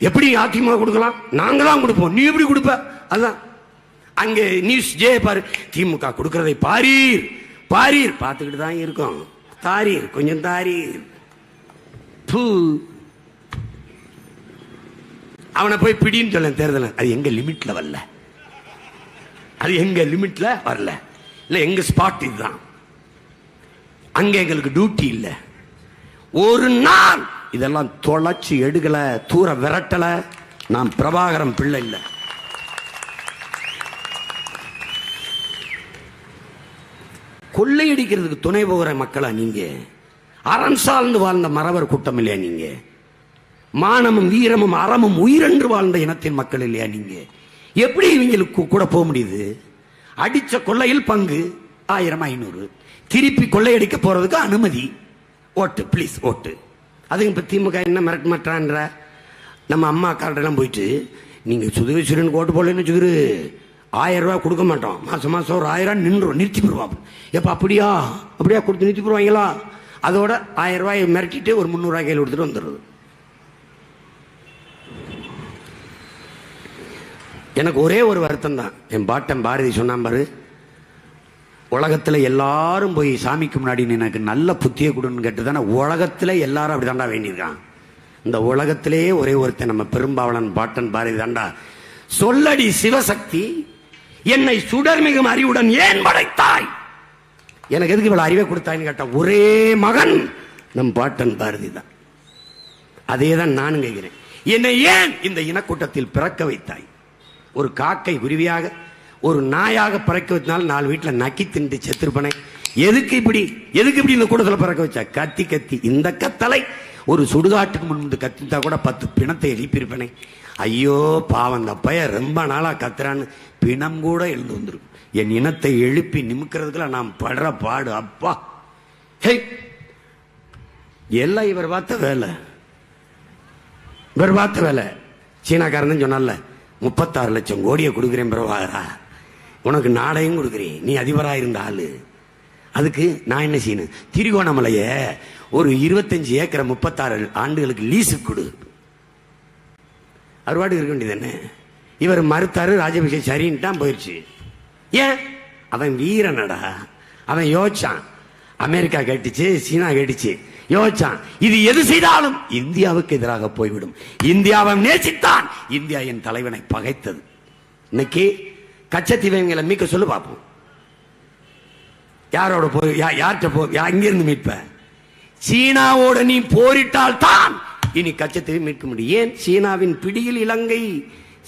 எப்படி அதிமுக கொடுக்கலாம்? நாங்க தான் கொடுப்போம், நீ எப்படி கொடுப்ப? அதுதான் அங்கே நியூஸ் ஜே பாரு. திமுக கொடுக்கிறதை பாரீர் பார்த்துக்கிட்டு தான் இருக்கோம். தாரீர், கொஞ்சம் தாரீர். அவனை போய் பிடின்னு சொல்ல தேர்தல். அது எங்க லிமிட்ல வரல, அது எங்க லிமிட்ல வரல. இல்ல எங்க ஸ்பாட் இதுதான். அங்க எங்களுக்கு டியூட்டி இல்ல. ஒரு நாள் இதெல்லாம் தொலைச்சு எடுக்கல, தூர விரட்டல. நாம் பிரபாகரன் பிள்ளை இல்ல. கொள்ளையடிக்கிறதுக்கு துணை போகிற மக்களா நீங்க? அறம் சார்ந்து வாழ்ந்த மறவர் கூட்டம் இல்லையா நீங்க? மானமும் வீரமும் அறமும் உயிரென்று வாழ்ந்த இனத்தின் மக்கள் இல்லையா நீங்க? எப்படி இவங்களுக்கு கூட போக முடியுது? அடிச்ச கொள்ளையில் பங்கு 1000-500, திருப்பி கொள்ளையடிக்க போறதுக்கு அனுமதி. ஓட்டு ப்ளீஸ் ஓட்டு. அதுக்கு இப்ப திமுக என்ன மிரட்ட மாட்டான்ற? நம்ம அம்மா கார்டெல்லாம் போயிட்டு நீங்க சுதேஸ்வரனுக்கு ஓட்டு போடலன்னு வச்சுக்கிரு 1000 ரூபாய் கொடுக்க மாட்டோம், மாசம் ஒரு 1000 நிறுத்தி போடுவாங்க. எப்ப அப்படியா கொடுத்து நிறுத்தி போடுவாங்களா? அதோட 1000 ரூபாய் மிரட்டிட்டு ஒரு 300 ரூபாய் கையில் கொடுத்துட்டு வந்துடுறது. எனக்கு ஒரே ஒரு வருத்தம் தான். என் பாட்டன் பாரதி சொன்னான் பாரு, உலகத்துல எல்லாரும் போய் சாமிக்கு முன்னாடி எனக்கு நல்ல புத்தியை கொடுன்னு கேட்டு தானே உலகத்துல எல்லாரும் அப்படி தாண்டா வேண்டியிருக்கான். இந்த உலகத்திலேயே ஒரே ஒருத்தன் நம்ம பெரும்பாவளன் பாட்டன் பாரதி தாண்டா. சொல்லடி சிவசக்தி, என்னை சுடர்மிகும் அறிவுடன் ஏன் படைத்தாய்? எனக்கு எதுக்கு இவ்வளவு அறிவை கொடுத்தாய்ன்னு கேட்டா ஒரே மகன் நம் பாட்டன் பாரதி தான். அதே தான் நானும் கேட்கிறேன். என்னை ஏன் இந்த இனக்கூட்டத்தில் பிறக்க வைத்தாய்? ஒரு காக்கை குருவியாக, ஒரு நாயாக பிறக்க வச்சனால 4 வீட்டில் நக்கி தின்று செத்துருப்பனே. எதுக்கு இப்படி இந்த கூட்டத்தில் பிறக்க வச்சா? கத்தி இந்த கத்தலை ஒரு சுடுகாட்டுக்கு முன்பு கத்தித்தா கூட 10 பிணத்தை எழுப்பியிருப்பனே. ஐயோ பாவம், அந்த பையன் ரொம்ப நாளா கத்துறான்னு பிணம் கூட எழுந்து வந்துடும். என் இனத்தை எழுப்பி நிமிக்கிறதுக்குள்ள நாம் படுற பாடு அப்பா. எல்லாம் இவர் பார்த்த வேலை. சீனாக்காரன் சொன்னால 36 லட்சம் கோடியை கொடுக்குறேன் பிரபாகரா, உனக்கு நாடையும் கொடுக்குறேன், நீ அதிபராக இருந்த ஆளு. அதுக்கு நான் என்ன செய்யணும்? திரிகோணமலைய ஒரு 25 ஏக்கரை 36 ஆண்டுகளுக்கு லீஸுக்கு கொடு. அறுவாடு இருக்க வேண்டியது என்ன? இவர் மறுத்தாரு. ராஜபக்சே சரின்ட்டான், போயிடுச்சு. ஏன்? அவன் வீரனடா. அவன் யோசிச்சான். அமெரிக்கா கேட்டுச்சு, சீனா கேட்டுச்சு, யோசிச்சான். இது எது செய்தாலும் இந்தியாவுக்கு எதிராக போய்விடும். இந்தியாவை நேசித்தான். இந்தியா என் தலைவனை பகைத்தது. இன்னைக்கு கச்சத்தீவை மீட்க சொல்லு பார்ப்போம். யாரோட போய் யார்கிட்ட போய் இங்கிருந்து மீட்ப? சீனாவோட நீ போரிட்டால் தான் இனி கச்சத்தீவை மீட்க முடியும். ஏன்? சீனாவின் பிடியில் இலங்கை,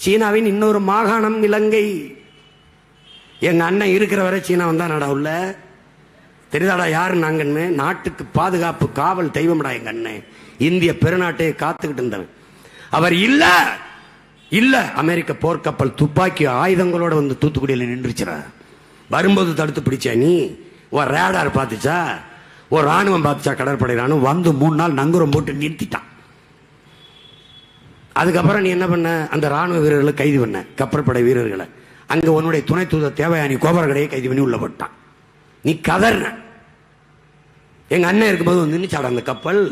சீனாவின் இன்னொரு மாகாணம் இலங்கை. எங்க அண்ணன் இருக்கிற வரை சீனா வந்தா நடா உள்ள தெரியாதா யாரு நாங்கன்னு? நாட்டுக்கு பாதுகாப்பு காவல் தெய்வம்டா எங்க அண்ணன். இந்திய பெருநாட்டையை காத்துக்கிட்டு இருந்தவன் அவர். இல்ல இல்ல அமெரிக்க போர்க்கப்பல் துப்பாக்கி ஆயுதங்களோட வந்து தூத்துக்குடியில் நின்றுச்சுரா. வரும்போது தடுத்து பிடிச்சா நீ? ஒரு ரேடார் பார்த்துச்சா? ஒரு ராணுவம் பார்த்துச்சா? கடற்படை ராணுவம் வந்து 3 நாள் நங்குரம் போட்டு நிறுத்திட்டான். அதுக்கப்புறம் நீ என்ன பண்ண? அந்த ராணுவ வீரர்களை கைது பண்ண, கப்பற்படை வீரர்களை. அங்க உன்னுடைய துணை தூதர் தேவயானி கோபரகடையை கைது பண்ணி உள்ள போட்டான். நீ கதர்ன. எங்க அண்ணன் இருக்கும்போது வந்து நின்னுச்சாட அந்த கப்பல்.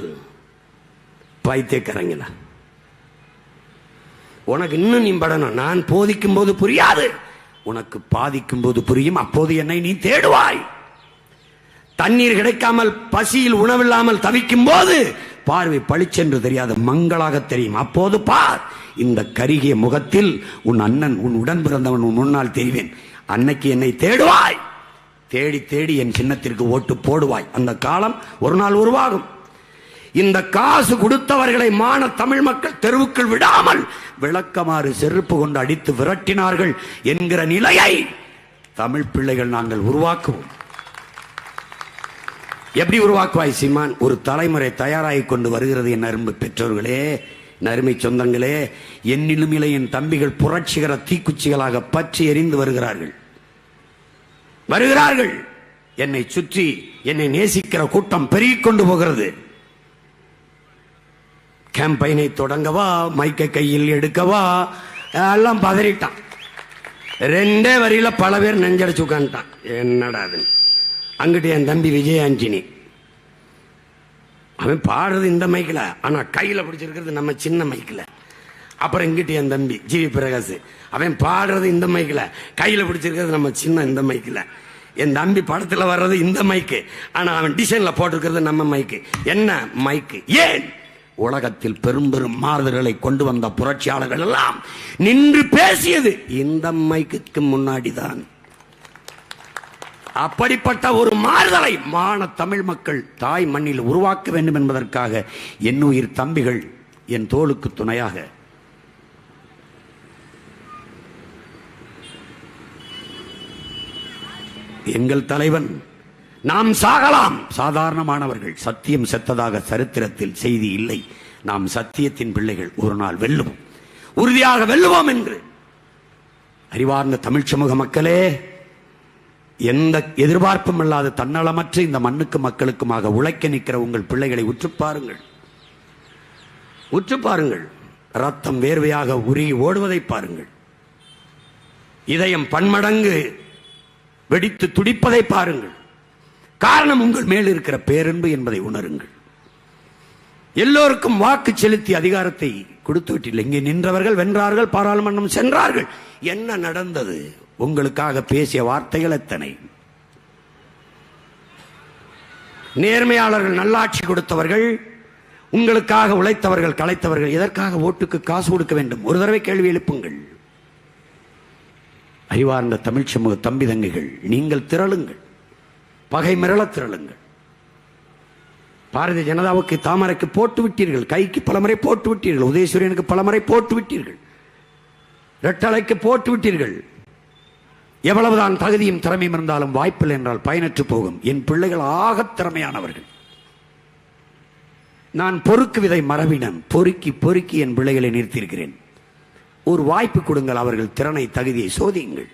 பைத்தியக்காரங்கள, உனக்கு இன்னும் நீ படணும். நான் போதிக்கும் போது புரியாது, உனக்கு பாதிக்கும் போது புரியும். அப்போது என்னை நீ தேடுவாய். தண்ணீர் கிடைக்காமல் பசியில் உணவில்லாமல் தவிக்கும் போது பார்வை பளிச்சென்று தெரியாது, மங்களாக தெரியும். அப்போது பார், இந்த கருகிய முகத்தில் உன் அண்ணன், உன் உடன் பிறந்தவன் உன் முன்னால் தெரிவேன். அன்னைக்கு என்னை தேடுவாய், தேடி தேடி என் சின்னத்திற்கு ஓட்டு போடுவாய். அந்த காலம் ஒரு நாள் உருவாகும். இந்த காசு கொடுத்தவர்களை மான தமிழ் மக்கள் தெருவுக்குள் விடாமல் விளக்கமாறு செருப்பு கொண்டு அடித்து விரட்டினார்கள் என்கிற நிலையை தமிழ் பிள்ளைகள் நாங்கள் உருவாக்குவோம். எப்படி உருவாக்குவாய் சீமான்? ஒரு தலைமுறை தயாராகி கொண்டு வருகிறது. என் அருமை பெற்றோர்களே, அருமை சொந்தங்களே, என்னிலும் இல்லை என் தம்பிகள் புரட்சிகர தீக்குச்சிகளாக பற்றி எரிந்து வருகிறார்கள். என்னை சுற்றி என்னை நேசிக்கிற கூட்டம் பெருகிக் கொண்டு போகிறது. கேம்பெயினை தொடங்கவா, மைக்கை கையில் எடுக்கவா, எல்லாம் பதறிட்டான். 2 வரியில பல பேர் நெஞ்சடிச்சு உட்காந்துட்டான். என்னடா அது? அங்கிட்டு என் தம்பி விஜயாஞ்சினி, அவன் பாடுறது இந்த மைக்கில், ஆனா கையில பிடிச்சிருக்கிறது நம்ம சின்ன மைக்கில். அப்புறம் இங்கிட்டு என் தம்பி ஜிவி பிரகாஷ், அவன் பாடுறது இந்த மைக்கில், கையில பிடிச்சிருக்கிறது நம்ம சின்ன இந்த மைக்கில். என் தம்பி படத்துல வர்றது இந்த மைக்கு, ஆனா அவன் டிசைன்ல போட்டிருக்கிறது நம்ம மைக்கு. என்ன மைக்கு? ஏன்? உலகத்தில் பெரும் பெரும் மாறுதல்களை கொண்டு வந்த புரட்சியாளர்கள் எல்லாம் நின்று பேசியது இந்த மைக்கு முன்னாடிதான். அப்படிப்பட்ட ஒரு மாறுதலை மான தமிழ் மக்கள் தாய் மண்ணில் உருவாக்க வேண்டும் என்பதற்காக என் உயிர் தம்பிகள் என் தோளுக்கு துணையாக எங்கள் தலைவன். நாம் சாகலாம், சாதாரணமானவர்கள். சத்தியம் செத்ததாக சரித்திரத்தில் செய்தி இல்லை. நாம் சத்தியத்தின் பிள்ளைகள். ஒரு நாள் வெல்லும், உறுதியாக வெல்லுவோம் என்று அறிவார்ந்த தமிழ் சமூக மக்களே, எந்த எதிர்பார்ப்பும் இல்லாத தன்னலமற்ற இந்த மண்ணுக்கு மக்களுக்குமாக உழைக்க நிற்கிற உங்கள் பிள்ளைகளை உற்று பாருங்கள், உற்று பாருங்கள். ரத்தம் வேர்வையாக உருகி ஓடுவதை பாருங்கள். இதயம் பன்மடங்கு வெடித்து துடிப்பதை பாருங்கள். காரணம் உங்கள் மேல் இருக்கிற பேரன்பு என்பதை உணருங்கள். எல்லோருக்கும் வாக்கு செலுத்தி அதிகாரத்தை கொடுத்து விட்டீர்கள். இங்கே நின்றவர்கள் வென்றார்கள், பாராளுமன்றம் சென்றார்கள். என்ன நடந்தது? உங்களுக்காக பேசிய வார்த்தைகள் எத்தனை? நேர்மையாளர்கள், நல்லாட்சி கொடுத்தவர்கள், உங்களுக்காக உழைத்தவர்கள், கலைத்தவர்கள். எதற்காக ஓட்டுக்கு காசு கொடுக்க வேண்டும்? ஒரு தடவை கேள்வி எழுப்புங்கள். அறிவார்ந்த தமிழ் சமூக தம்பி தங்கைகள், நீங்கள் திரளுங்கள், பகை மிரள திரளுங்கள். பாரதிய ஜனதாவுக்கு தாமரைக்கு போட்டு விட்டீர்கள், கைக்கு பலமுறை போட்டு விட்டீர்கள், உதயசூரியனுக்கு பலமுறை போட்டு விட்டீர்கள், ரெட்டலைக்கு போட்டு விட்டீர்கள். எவ்வளவுதான் தகுதியும் திறமையும் இருந்தாலும் வாய்ப்பில்லை என்றால் பயனற்று போகும். என் பிள்ளைகள் ஆக திறமையானவர்கள். நான் பொறுக்கு விதை மரபினன். பொறுக்கி பொறுக்கி என் பிள்ளைகளை நிறுத்தியிருக்கிறேன். ஒரு வாய்ப்பு கொடுங்கள், அவர்கள் திறனை தகுதியை சோதியுங்கள்.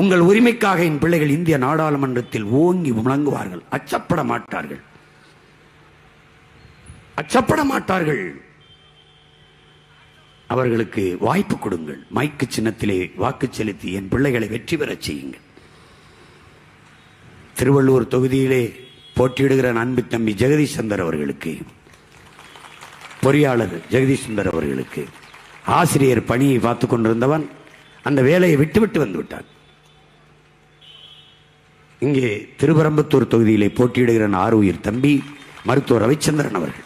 உங்கள் உரிமைக்காக என் பிள்ளைகள் இந்திய நாடாளுமன்றத்தில் ஓங்கி முழங்குவார்கள். அச்சப்பட மாட்டார்கள், அச்சப்பட மாட்டார்கள். அவர்களுக்கு வாய்ப்பு கொடுங்கள். மைக்கு சின்னத்திலே வாக்கு செலுத்தி என் பிள்ளைகளை வெற்றி பெறச் செய்யுங்கள். திருவள்ளூர் தொகுதியிலே போட்டியிடுகிற அன்பு தம்பி ஜெகதீஷ் சந்தர் அவர்களுக்கு, பொறியாளர் ஜெகதீஷ் சுந்தர் அவர்களுக்கு, ஆசிரியர் பணியை பார்த்துக் கொண்டிருந்தவன் அந்த வேலையை விட்டுவிட்டு வந்து விட்டான். இங்கே திருவரம்பத்தூர் தொகுதியிலே போட்டியிடுகிற ஆறுயிர் தம்பி மருத்துவர் ரவிச்சந்திரன் அவர்கள்,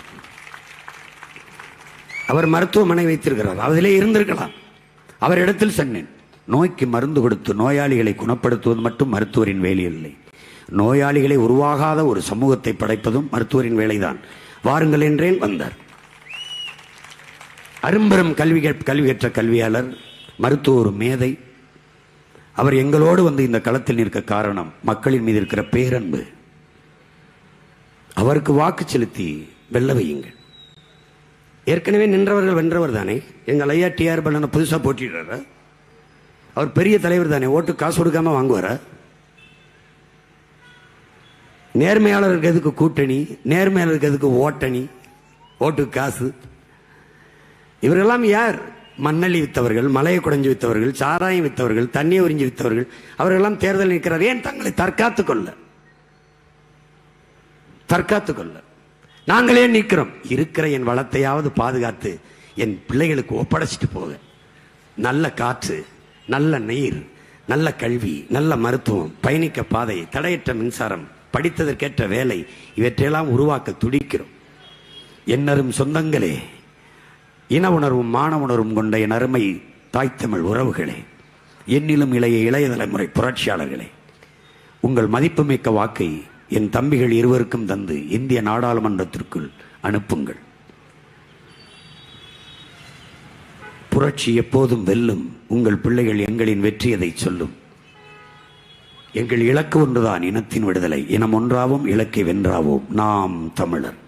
அவர் மருத்துவமனை வைத்திருக்கிறார். அதிலே இருந்திருக்கலாம். அவரிடத்தில் சொன்னேன், நோய்க்கு மருந்து கொடுத்து நோயாளிகளை குணப்படுத்துவது மட்டும் மருத்துவரின் வேலை இல்லை. நோயாளிகளை உருவாகாத ஒரு சமூகத்தை படைப்பதும் மருத்துவரின் வேலைதான். வாருங்கள் என்றேன், வந்தார். அரும்பெரும் கல்வி கற்ற கல்வியாளர், மருத்துவ ஒரு மேதை. அவர் எங்களோடு வந்து இந்த களத்தில் நிற்க காரணம் மக்களின் மீது இருக்கிற பேரன்பு. அவருக்கு வாக்கு செலுத்தி வெல்ல வையுங்கள். ஏற்கனவே நின்றவர்கள் வென்றவர் தானே. எங்கள் ஐயா டிஆர் பண்ண புதுசா போட்டிடுறாரா? அவர் பெரிய தலைவர் தானே, ஓட்டு காசு கொடுக்காம வாங்குவாரா? நேர்மையாளருக்கு எதுக்கு கூட்டணி, நேர்மையாளருக்கு எதுக்கு ஓட்டணி, ஓட்டு காசு? இவரெல்லாம் யார்? மண்ணள்ளி வித்தவர்கள், மலையை குடைஞ்சு வித்தவர்கள், சாராயம் வித்தவர்கள், தண்ணியை உறிஞ்சி வித்தவர்கள். அவர்களெல்லாம் தேர்தல் நிற்கிறார். ஏன்? தங்களை தற்காத்துக் கொள்ள. நாங்களே நிற்கிறோம். இருக்கிற என் வளத்தையாவது பாதுகாத்து என் பிள்ளைகளுக்கு ஒப்படைச்சிட்டு போக. நல்ல காற்று, நல்ல நீர், நல்ல கல்வி, நல்ல மருத்துவம், பயணிக்க பாதை, தடையற்ற மின்சாரம், படித்ததற்கேற்ற வேலை, இவற்றையெல்லாம் உருவாக்க துடிக்கிறோம். என்னரும் சொந்தங்களே, இன உணர்வும் மான உணர்வும் கொண்ட என் அருமை தாய்த்தமிழ் உறவுகளே, என்னிலும் இளைய தலைமுறை புரட்சியாளர்களே, உங்கள் மதிப்புமிக்க வாக்கை என் தம்பிகள் இருவருக்கும் தந்து இந்திய நாடாளுமன்றத்திற்குள் அனுப்புங்கள். புரட்சி எப்போதும் வெல்லும். உங்கள் பிள்ளைகள் எங்களின் வெற்றியதை சொல்லும். எங்கள் இலக்கு ஒன்றுதான், இனத்தின் விடுதலை. இனம் ஒன்றாவோம், இலக்கை வென்றாவோம். நாம் தமிழர்.